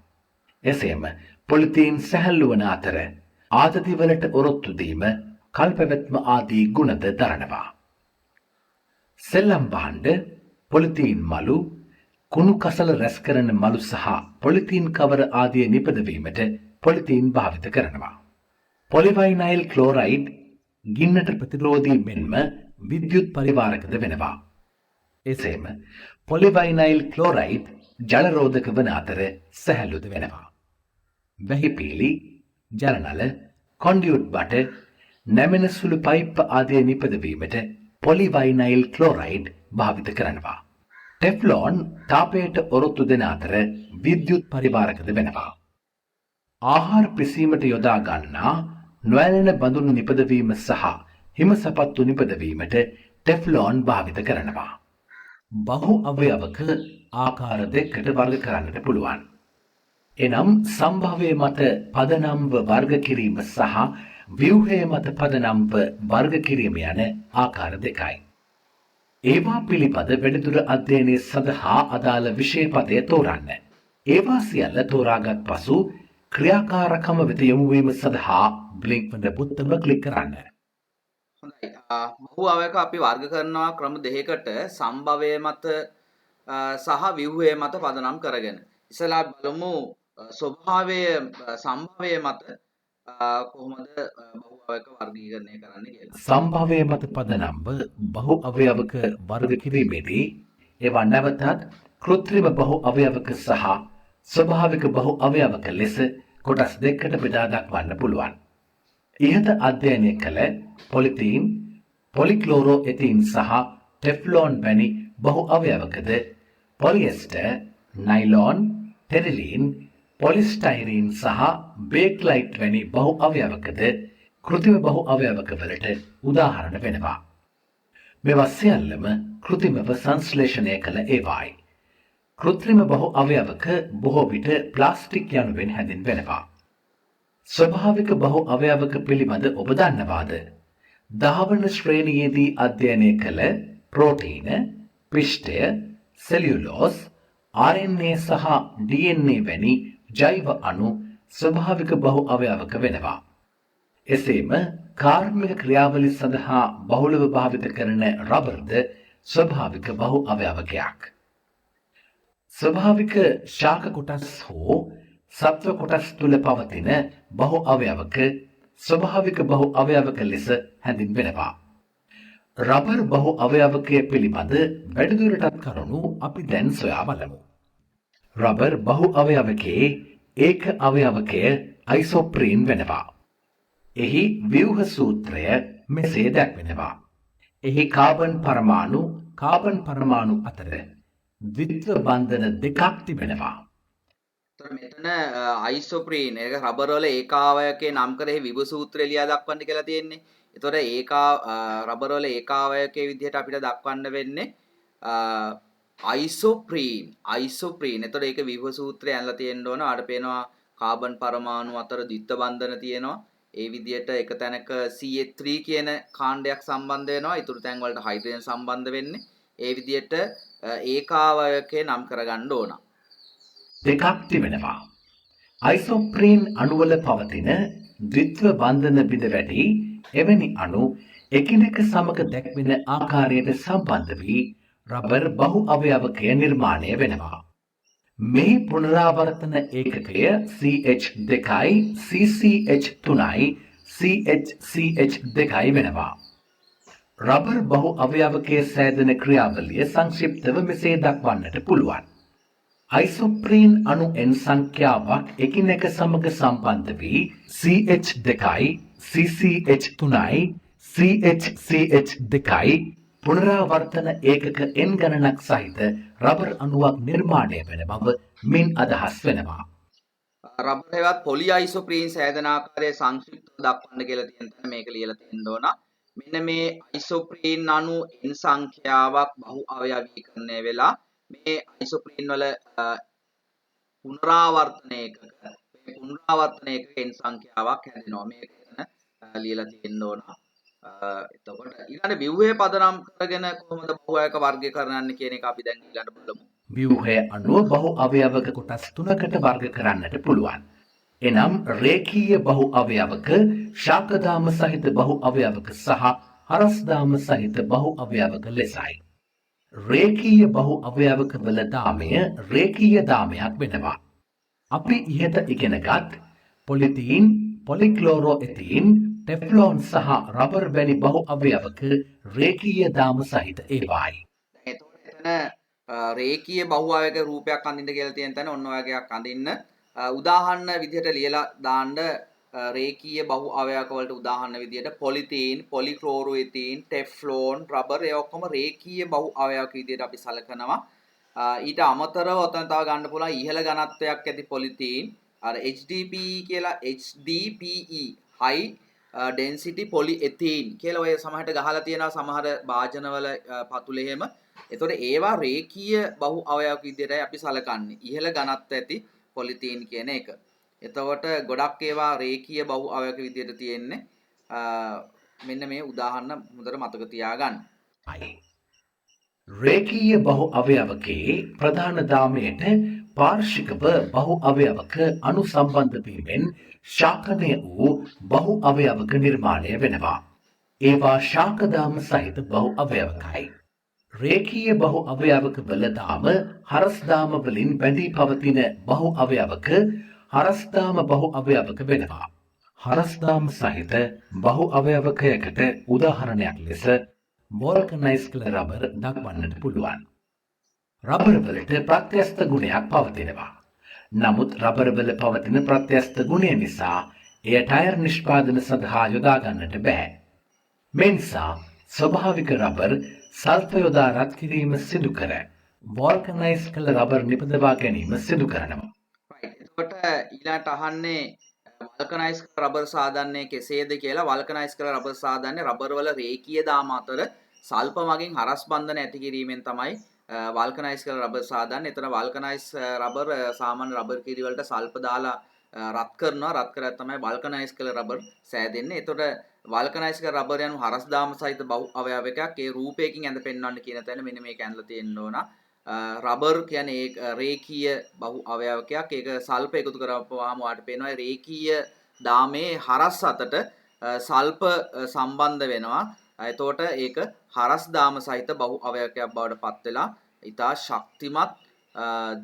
එසේම පොලිතීන් සැහැල්ලු වන අතර ආතතිවලට ඔරොත්තු දීම කල්පැවැත්ම ආදී ගුණද දරනවා. සෙල්ලම් භාණ්ඩ පොලිතීන් මලු කුණු කසල රැස් කරන මලු සහ පොලිතීන් කවර ආදිය නිපදවීමට පොලිතීන් භාවිත කරනවා. පොලිවයිනයිල් ක්ලෝරයිඩ් ගින්නට ප්‍රතිරෝධී මෙන්ම විද්‍යුත් පරිවාරකද වෙනවා. එසේම පොලිවයිනයිල් ක්ලෝරයිඩ් ජලරෝධක වන අතර සැහැල්ලුද වෙනවා. වැහිපීලි, ජලනල, කොන්ඩියුට් බට, නැමෙන සුළු පයිප් ආදිය නිපදවීමට පොලිවයිනයිල් ක්ලෝරයිඩ් භාවිත කරනවා. ටෙෆ්ලෝන් තාපයට ඔරොත්තු දෙන අතර විද්‍යුත් පරිවාරකද වෙනවා. ආහාර පිසීමට යොදා ගන්නා නොඇලෙන බඳුන් නිපදවීම සහ හිම සපත්තු නිපදවීමට ටෙෆ්ලෝන් භාවිත කරනවා. බහු අවයවක ආකාර දෙකකට වර්ග කරන්නට පුළුවන්. එනම් සම්භාවය මත පදනම්ව වර්ග කිරීම සහ ව්‍යුහය මත පදනම්ව වර්ග කිරීම යන ආකාර දෙකයි. ඒවා පිළිබඳ වැඩිදුර අධ්‍යයනය සඳහා අදාළ විෂය පදය තෝරන්න. ඒවා සියල්ල තෝරාගත් පසු ක්‍රියාකාරකම වෙත යොමු වීම සඳහා බ්ලින්ක් වන බොත්තම ක්ලික් කරන්න. හොඳයි. බහු අවයක අපි වර්ග කරනවා ක්‍රම දෙකකට සම්භවය මත සහ ව්‍යුහය මත පදනම් කරගෙන. ඉස්සලා බලමු ස්වභාවය සම්භවය මත කොහොමද බහු අවයක වර්ගීකරණය කරන්නේ කියලා. සම්භවය මත පදනම්ව බහු අවයවක වර්ග කිරීමේදී ඒවා නැවතත් කෘත්‍රිම බහු අවයවක සහ ස්වභාවික බහු අවයවක ලෙස කොටස් දෙකකට බෙදා දක්වන්න පුළුවන්. ඉහත අධ්‍යයනය කළ පොලිතීන්, පොලික්ලෝරෝ එතීන් සහ ටෙෆ්ලෝන් වැනි බහු අවයවකද පොලියස්ටර්, නයිලෝන්, ටෙරිලීන්, පොලිස්ටයිරීන් සහ බේක්ලයිට් වැනි බහු අවයවකද කෘත්‍රිම බහු අවයවක වලට උදාහරණ වෙනවා. මේවා සියල්ලම කෘතිමව සංශ්ලේෂණය කළ ඒවායි. කෘත්‍රිම බහු අවයවක බොහෝ විට ප්ලාස්ටික් යනුවෙන් හැඳින්වෙනවා. ස්වභාවික බහු අවයවක පිළිබඳ ඔබ දන්නවාද? දහවන ශ්‍රේණියේදී අධ්‍යයනය කළ ප්‍රෝටීන, පිෂ්ඨය, සෙලියුලෝස්, RNA සහ DNA වැනි ජෛව අණු ස්වභාවික බහු අවයවක වෙනවා. එසේම කාර්මික ක්‍රියාවලිය සඳහා බහුලව භාවිත කරන රබර්ද ස්වභාවික බහු අවයවකයක්. ස්වභාවික ශාක කොටස් හෝ සත්ව කොටස් තුළ පවතින බහු අවයවක ස්වභාවික බහු අවයවක ලෙස හැඳින්වෙනවා. රබර් බහු අවයවකය පිළිබඳ වැඩිදුරටත් කරුණු අපි දැන් සොයා බලමු. රබර් බහු අවයවකයේ ඒක අවයවකය අයිසෝප්‍රීන් වෙනවා. එහි ව්‍යුහ සූත්‍රය මෙසේ දැක්වෙනවා. එහි කාබන් පරමාණු අතර ද්විත්ව බන්ධන දෙකක් තිබෙනවා. එතකොට මෙතන අයිසෝප්‍රීන් එක රබර් වල ඒකාවයකයේ නම් කරේ විභව සූත්‍රය ලියා දක්වන්න කියලා තියෙන්නේ. එතකොට රබර් වල ඒකාවයකයේ විදිහට අපිට දක්වන්න වෙන්නේ අයිසෝප්‍රීන්. එතකොට ඒක විභව සූත්‍රය ඇනලා තියෙන්න ඕන. ආට පේනවා කාබන් පරමාණු අතර ද්විත්ව බන්ධන තියෙනවා. ඒ විදිහට එක තැනක CH3 කියන කාණ්ඩයක් සම්බන්ධ වෙනවා. ඊටු තැන් වලට හයිඩ්‍රජන් සම්බන්ධ වෙන්නේ. ඒ විදිහට ඒකාවයකයේ නම් කරගන්න ඕන. දෙකක් තිබෙනවා. අයිසෝප්‍රීන් අණුවල පවතින ද්විත්ව බන්ධන බිඳ වැඩි එවැනි අණු එකිනෙක සමග දැක්වෙන ආකාරයට සම්බන්ධ වී රබර් බහු අවයවකය නිර්මාණය වෙනවා. මේ පුනරාවර්තන ඒකකය CH2යි CCH3යි CH2 වෙනවා. රබර් බහු අවයවකයේ සෑදෙන ක්‍රියාවලිය සංක්ෂිප්තව මෙසේ දක්වන්නට පුළුවන්. අයිසෝප්‍රීන් අණු N සංඛ්‍යාවක් එකිනෙක සමග සම්බන්ධ වී CH2යි CCH3යි CH2යි පුනරාවර්තන ඒකක N ගණනක් සහිත රබර් අණුවක් නිර්මාණය වන බව මින් අදහස් වෙනවා. රබර් හෙවත් පොලි අයිසෝප්‍රීන් සෑදන ආකාරය සංක්ෂිප්තව දක්වන්න කියලා තියෙන තැන මේක ලියලා තියෙන්න ඕන. මෙන්න මේ අයිසෝප්‍රීන් අණු N සංඛ්‍යාවක් බහු අවයවීකරණය වෙලා මේ අයිසෝප්‍රීන් වල පුනරාවර්තන ඒකක N සංඛ්‍යාවක් හැදෙනවා. මේක එතන ලියලා තියෙන්න ඕන. එතකොට ඊළඟ ව්‍යුහය පදනම් කරගෙන කොහොමද බහුවයක වර්ගීකරණය කියන එක අපි දැන් ඊළඟට බලමු. ව්‍යුහය අණුව බහු අවයවක කොටස් තුනකට වර්ග කරන්නට පුළුවන්. එනම් රේඛීය බහු අවයවක, ශාකදාම සහිත බහු අවයවක සහ හරස්දාම සහිත බහු අවයවක ලෙසයි. රේඛීය බහු අවයවක වල දාමය රේඛීය දාමයක් වෙනවා. අපි ඉහත ඉගෙනගත් පොලිතීන්, පොලික්ලෝරෝඑතීන්, ටෙෆ්ලෝන් සහ රබර් වැනි බහු අවයවක රේඛීය දාම සහිත ඒවායි. එතකොට එතන රේඛීය බහු අවයවක රූපයක් අඳින්න කියලා තියෙන තැන ඔන්න ඔය වගේක් අඳින්න. උදාහරණ විදිහට ලියලා දාන්න රේඛීය බහු අවයවක වලට උදාහරණ විදිහට පොලිතීන්, පොලික්ලෝරෝඑතීන්, ටෙෆ්ලෝන්, රබර් ඒ ඔක්කොම රේඛීය බහු අවයවක විදිහට අපි සලකනවා. ඊට අමතරව ඔතන තව ගන්න පුළුවන් ඉහළ ඝනත්වයක් ඇති පොලිතීන් අර HDPE කියලා HDPE high density polyethylene කියලා ඔය සමහරට ගහලා තියෙනවා සමහර භාජනවල පතුලේ එහෙම. එතකොට ඒවා රේඛීය බහු අවයවක විදිහටයි අපි සලකන්නේ. ඉහළ ඝනත්ව ඇති පොලිතීන් කියන එක. එතකොට ගොඩක් ඒවා රේඛීය බහු අවයවක විදිහට තියෙන්නේ. මෙන්න මේ උදාහරණ හොඳට මතක තියාගන්න. රේඛීය බහු අවයවකයේ ප්‍රධාන දාමයට පාර්ශ්විකව බහු අවයවක අණු සම්බන්ධ වීමෙන් ශාකනය වූ බහු අවයවක නිර්මාණය වෙනවා. ඒවා ශාකදාම සහිත බහු අවයවකයි. රේඛීය බහු අවයවක වල දාම හරස්දාම වලින් බැඳී පවතින බහු අවයවක හරස්දාම බහු අවයවක වෙනවා. හරස්දාම සහිත බහු අවයවකයකට උදාහරණයක් ලෙස වෝල්කනයිස් කළ රබර් දක්වන්නට පුළුවන්. රබර් වලට ප්‍රත්‍යස්ත ගුණයක් පවතිනවා. නමුත් රබර් වල පවතින ප්‍රත්‍යස්ත ගුණය නිසා එය ටයර් නිෂ්පාදන සඳහා යොදා ගන්නට බෑ. මේ නිසා ස්වභාවික රබර් සල්ෆ යොදා රත් කිරීම සිදු කර වෝල්කනයිස් කළ රබර් නිපදවා ගැනීම සිදු කරනවා. එතකොට ඊළඟට අහන්නේ වල්කනයිස් කළ රබර් සාදන්නේ කෙසේද කියලා. වල්කනයිස් කළ රබර් සාදන්නේ රබර් වල රේඛීය දාම අතර සල්ප මගින් හරස් බන්ධන ඇති කිරීමෙන් තමයි වල්කනයිස් කරලා රබර් සාදන්නේ. එතන වල්කනයිස් රබර් සාමාන්‍ය රබර් කිරි වලට සල්ප දාලා රත් කරනවා. රත් කරලා තමයි වල්කනයිස් කළ රබර් සෑදෙන්නේ. එතකොට වල්කනයිස් කළ රබර් යනු හරස් දාම සහිත බහු අවයවයක්. ඒ රූපයකින් ඇඳ පෙන්වන්න කියන තැන මෙන්න මේක ඇඳලා තියෙන්න ඕන. රබර් කියන්නේ ඒ රේඛීය බහු අවයවකයක්. ඒක සල්ප එකතු කරපුවාම ඔයාලට පේනවා රේඛීය දාමේ හරස් අතට සල්ප සම්බන්ධ වෙනවා. එතකොට ඒක හරස් දාම සහිත බහු අවයවකයක් බවට පත් වෙලා ඉතා ශක්තිමත්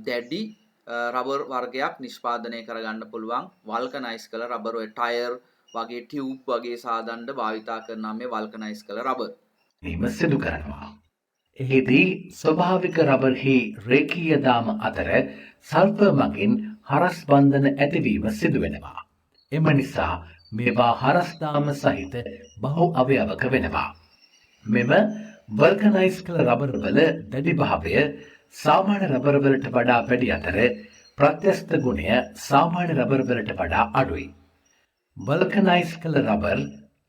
දැඩි රබර් වර්ගයක් නිෂ්පාදනය කරගන්න පුළුවන් වල්කනයිස් කළ රබර් ඔය ටයර් වගේ ටියුබ් වගේ සාදන්න භාවිතා කරන මේ වල්කනයිස් කළ රබර්. නිම සිදු කරනවා. එහිදී ස්වභාවික රබර්හි රේඛීය දාම අතර සල්ප මගින් හරස් බන්ධන ඇතිවීම සිදුවෙනවා. එම නිසා මේවා හරස් දාම සහිත බහු අවයවක වෙනවා. මෙම වල්කනයිස් කළ රබර් වල දැඩි භාවය සාමාන්‍ය රබර් වලට වඩා වැඩි අතර ප්‍රත්‍යස්ත ගුණය සාමාන්‍ය රබර් වලට වඩා අඩුයි. වල්කනයිස් කළ රබර්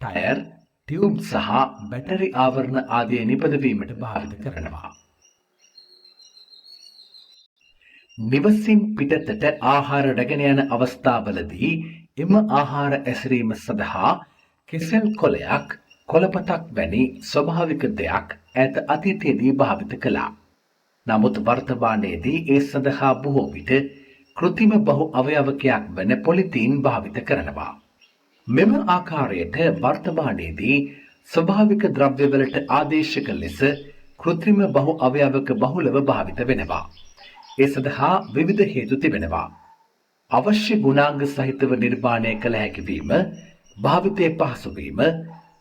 ටයර් ටියුබ් සහ බැටරි ආවරණ ආදිය නිපදවීමට භාවිත කරනවා. නිවසින් පිටතට ආහාර රැගෙන යන අවස්ථාවලදී එම ආහාර ඇසරීම සඳහා කෙසෙල් කොළයක්, කොළපතක් වැනි ස්වභාවික දෙයක් ඈත අතීතයේදී භාවිත කළා. නමුත් වර්තමානයේදී ඒ සඳහා බොහෝ විට කෘත්‍රිම බහු අවයවකයක් වන පොලිතීන් භාවිත කරනවා. මෙම ආකාරයට වර්තමානයේදී ස්වභාවික ද්‍රව්‍යවලට ආදේශක ලෙස කෘත්‍රිම බහු අවයවක බහුලව භාවිත වෙනවා. ඒ සඳහා විවිධ හේතු තිබෙනවා. අවශ්‍ය ගුණාංග සහිතව නිර්මාණය කළ හැකි වීම, භාවිතයේ පහසු වීම,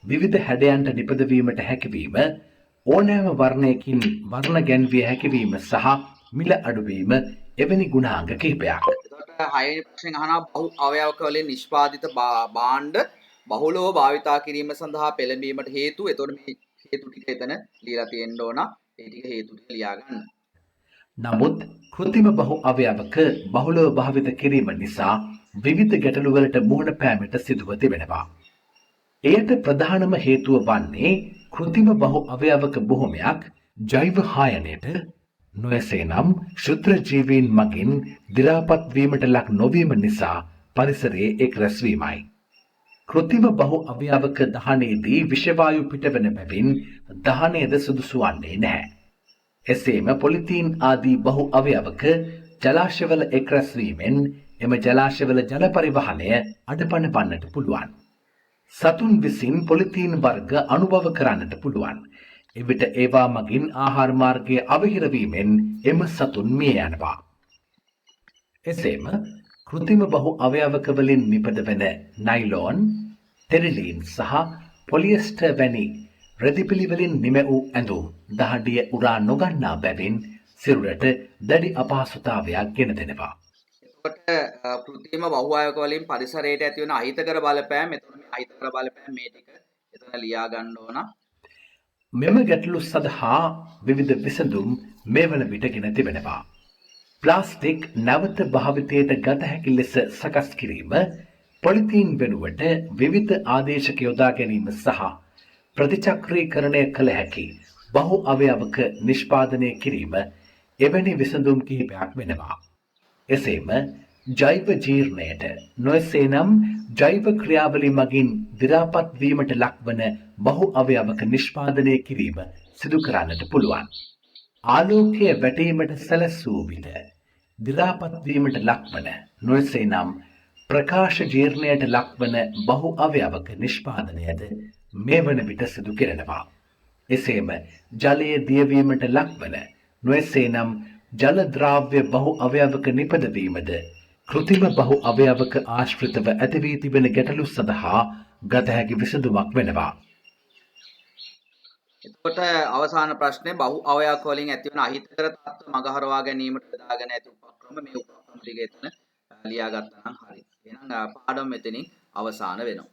විවිධ හැඩයන්ට නිපදවීමට හැකිවීම, ඕනෑම වර්ණයකින් වර්ණ ගැන්විය හැකිවීම සහ මිල අඩුවීම එවැනි ගුණාංග කිහිපයක්. එතකොට හයවෙනි ප්‍රශ්නෙන් අහනවා බහු අවයවක වලින් නිෂ්පාදිත භාණ්ඩ බහුලව භාවිතා කිරීම සඳහා පෙළඹීමට හේතු. එතකොට මේ හේතු ටික එතන ලියලා තියෙන්න ඕන. ඒ ටික හේතු ටික ලියා ගන්න. නමුත් කෘත්‍රිම බහු අවයවක බහුලව භාවිත කිරීම නිසා විවිධ ගැටලු වලට මුහුණ පෑමට සිදුව තිබෙනවා. එයට ප්‍රධානම හේතුව වන්නේ කෘත්‍රිම බහු අවයවක බොහොමයක් ජෛව හායනයට නොයසේනම් ක්ෂුද්‍ර ජීවීන් මගින් දි รา පත් වීමට ලක් නොවීම නිසා පරිසරයේ එක් රැස්වීමයි. කෘත්‍රිම බහු අවයවක දහනයේදී විෂවායු පිටවන බැවින් දහනයද සුදුසු වන්නේ නැහැ. එසේම පොලිතීන් ආදී බහු අවයවක ජලාශවල එක් රැස්වීමෙන් එම ජලාශවල ජල පරිවහනය අඩපණ වන්නට පුළුවන්. සතුන් විසින් පොලිතීන් වර්ග අනුභව කරන්නට පුළුවන්. එවිට ඒවා මගින් ආහාර මාර්ගයේ අවහිර වීමෙන් එම සතුන් මිය යනවා. එසේම කෘත්‍රිම බහු අවයවක වලින් නිපදවන නයිලෝන්, ටෙරිලීන් සහ පොලියස්ටර් වැනි රෙදිපිලි වලින් නිම වූ ඇඳුම් දහඩිය උරා නොගන්නා බැවින් සිරුරට දැඩි අපහසුතාවයක් ගෙන දෙනවා. එතකොට කෘත්‍රිම බහු අවයවක වලින් පරිසරයට ඇති වෙන අහිතකර බලපෑම්. එතකොට මේ අහිතකර බලපෑම් මේ ටික එතන ලියා ගන්න ඕන. මෙම ගැටලු සඳහා විවිධ විසඳුම් මේ වන විට ගෙන තිබෙනවා. ප්ලාස්ටික් නැවත භාවිතයට ගත හැකි ලෙස සකස් කිරීම, පොලිතීන් වෙනුවට විවිධ ආදේශක යොදා ගැනීම සහ ප්‍රතිචක්‍රීකරණය කළ හැකි බහු අවයවක නිෂ්පාදනය කිරීම එවැනි විසඳුම් කිහිපයක් වෙනවා. එසේම ජෛව ජීර්ණයට නොයසේනම් ජෛව ක්‍රියාවලි මගින් දි รา පත් වීමට ලක්වන බහු අවයවක නිෂ්පාදනය කිරීම සිදු කරන්නට පුළුවන්. ආලෝකය වැටීමට සැලසූ විට දි รา පත් වීමට ලක්වන නොයසේනම් ප්‍රකාශ ජීර්ණයට ලක්වන බහු අවයවක නිෂ්පාදනයද මේ වන විට සිදු කෙරෙනවා. එසේම ජලයේ දියවීමට ලක්වන නොයසේනම් ජල ද්‍රාව්‍ය බහු අවයවක නිපදවීමද කෘත්‍රිම බහු අවයවක ආශ්‍රිතව ඇති වී තිබෙන ගැටලු සඳහා ගත හැකි විසඳුමක් වෙනවා. එතකොට අවසාන ප්‍රශ්නේ බහු අවයවක වලින් ඇතිවන අහිතකර තත්ත්ව මගහරවා ගැනීමට යොදාගෙන ඇති උපක්‍රම මේ උපක්‍රම ටික එතන ලියා ගත්තා නම් හරියි. එහෙනම් පාඩම මෙතනින් අවසන් වෙනවා.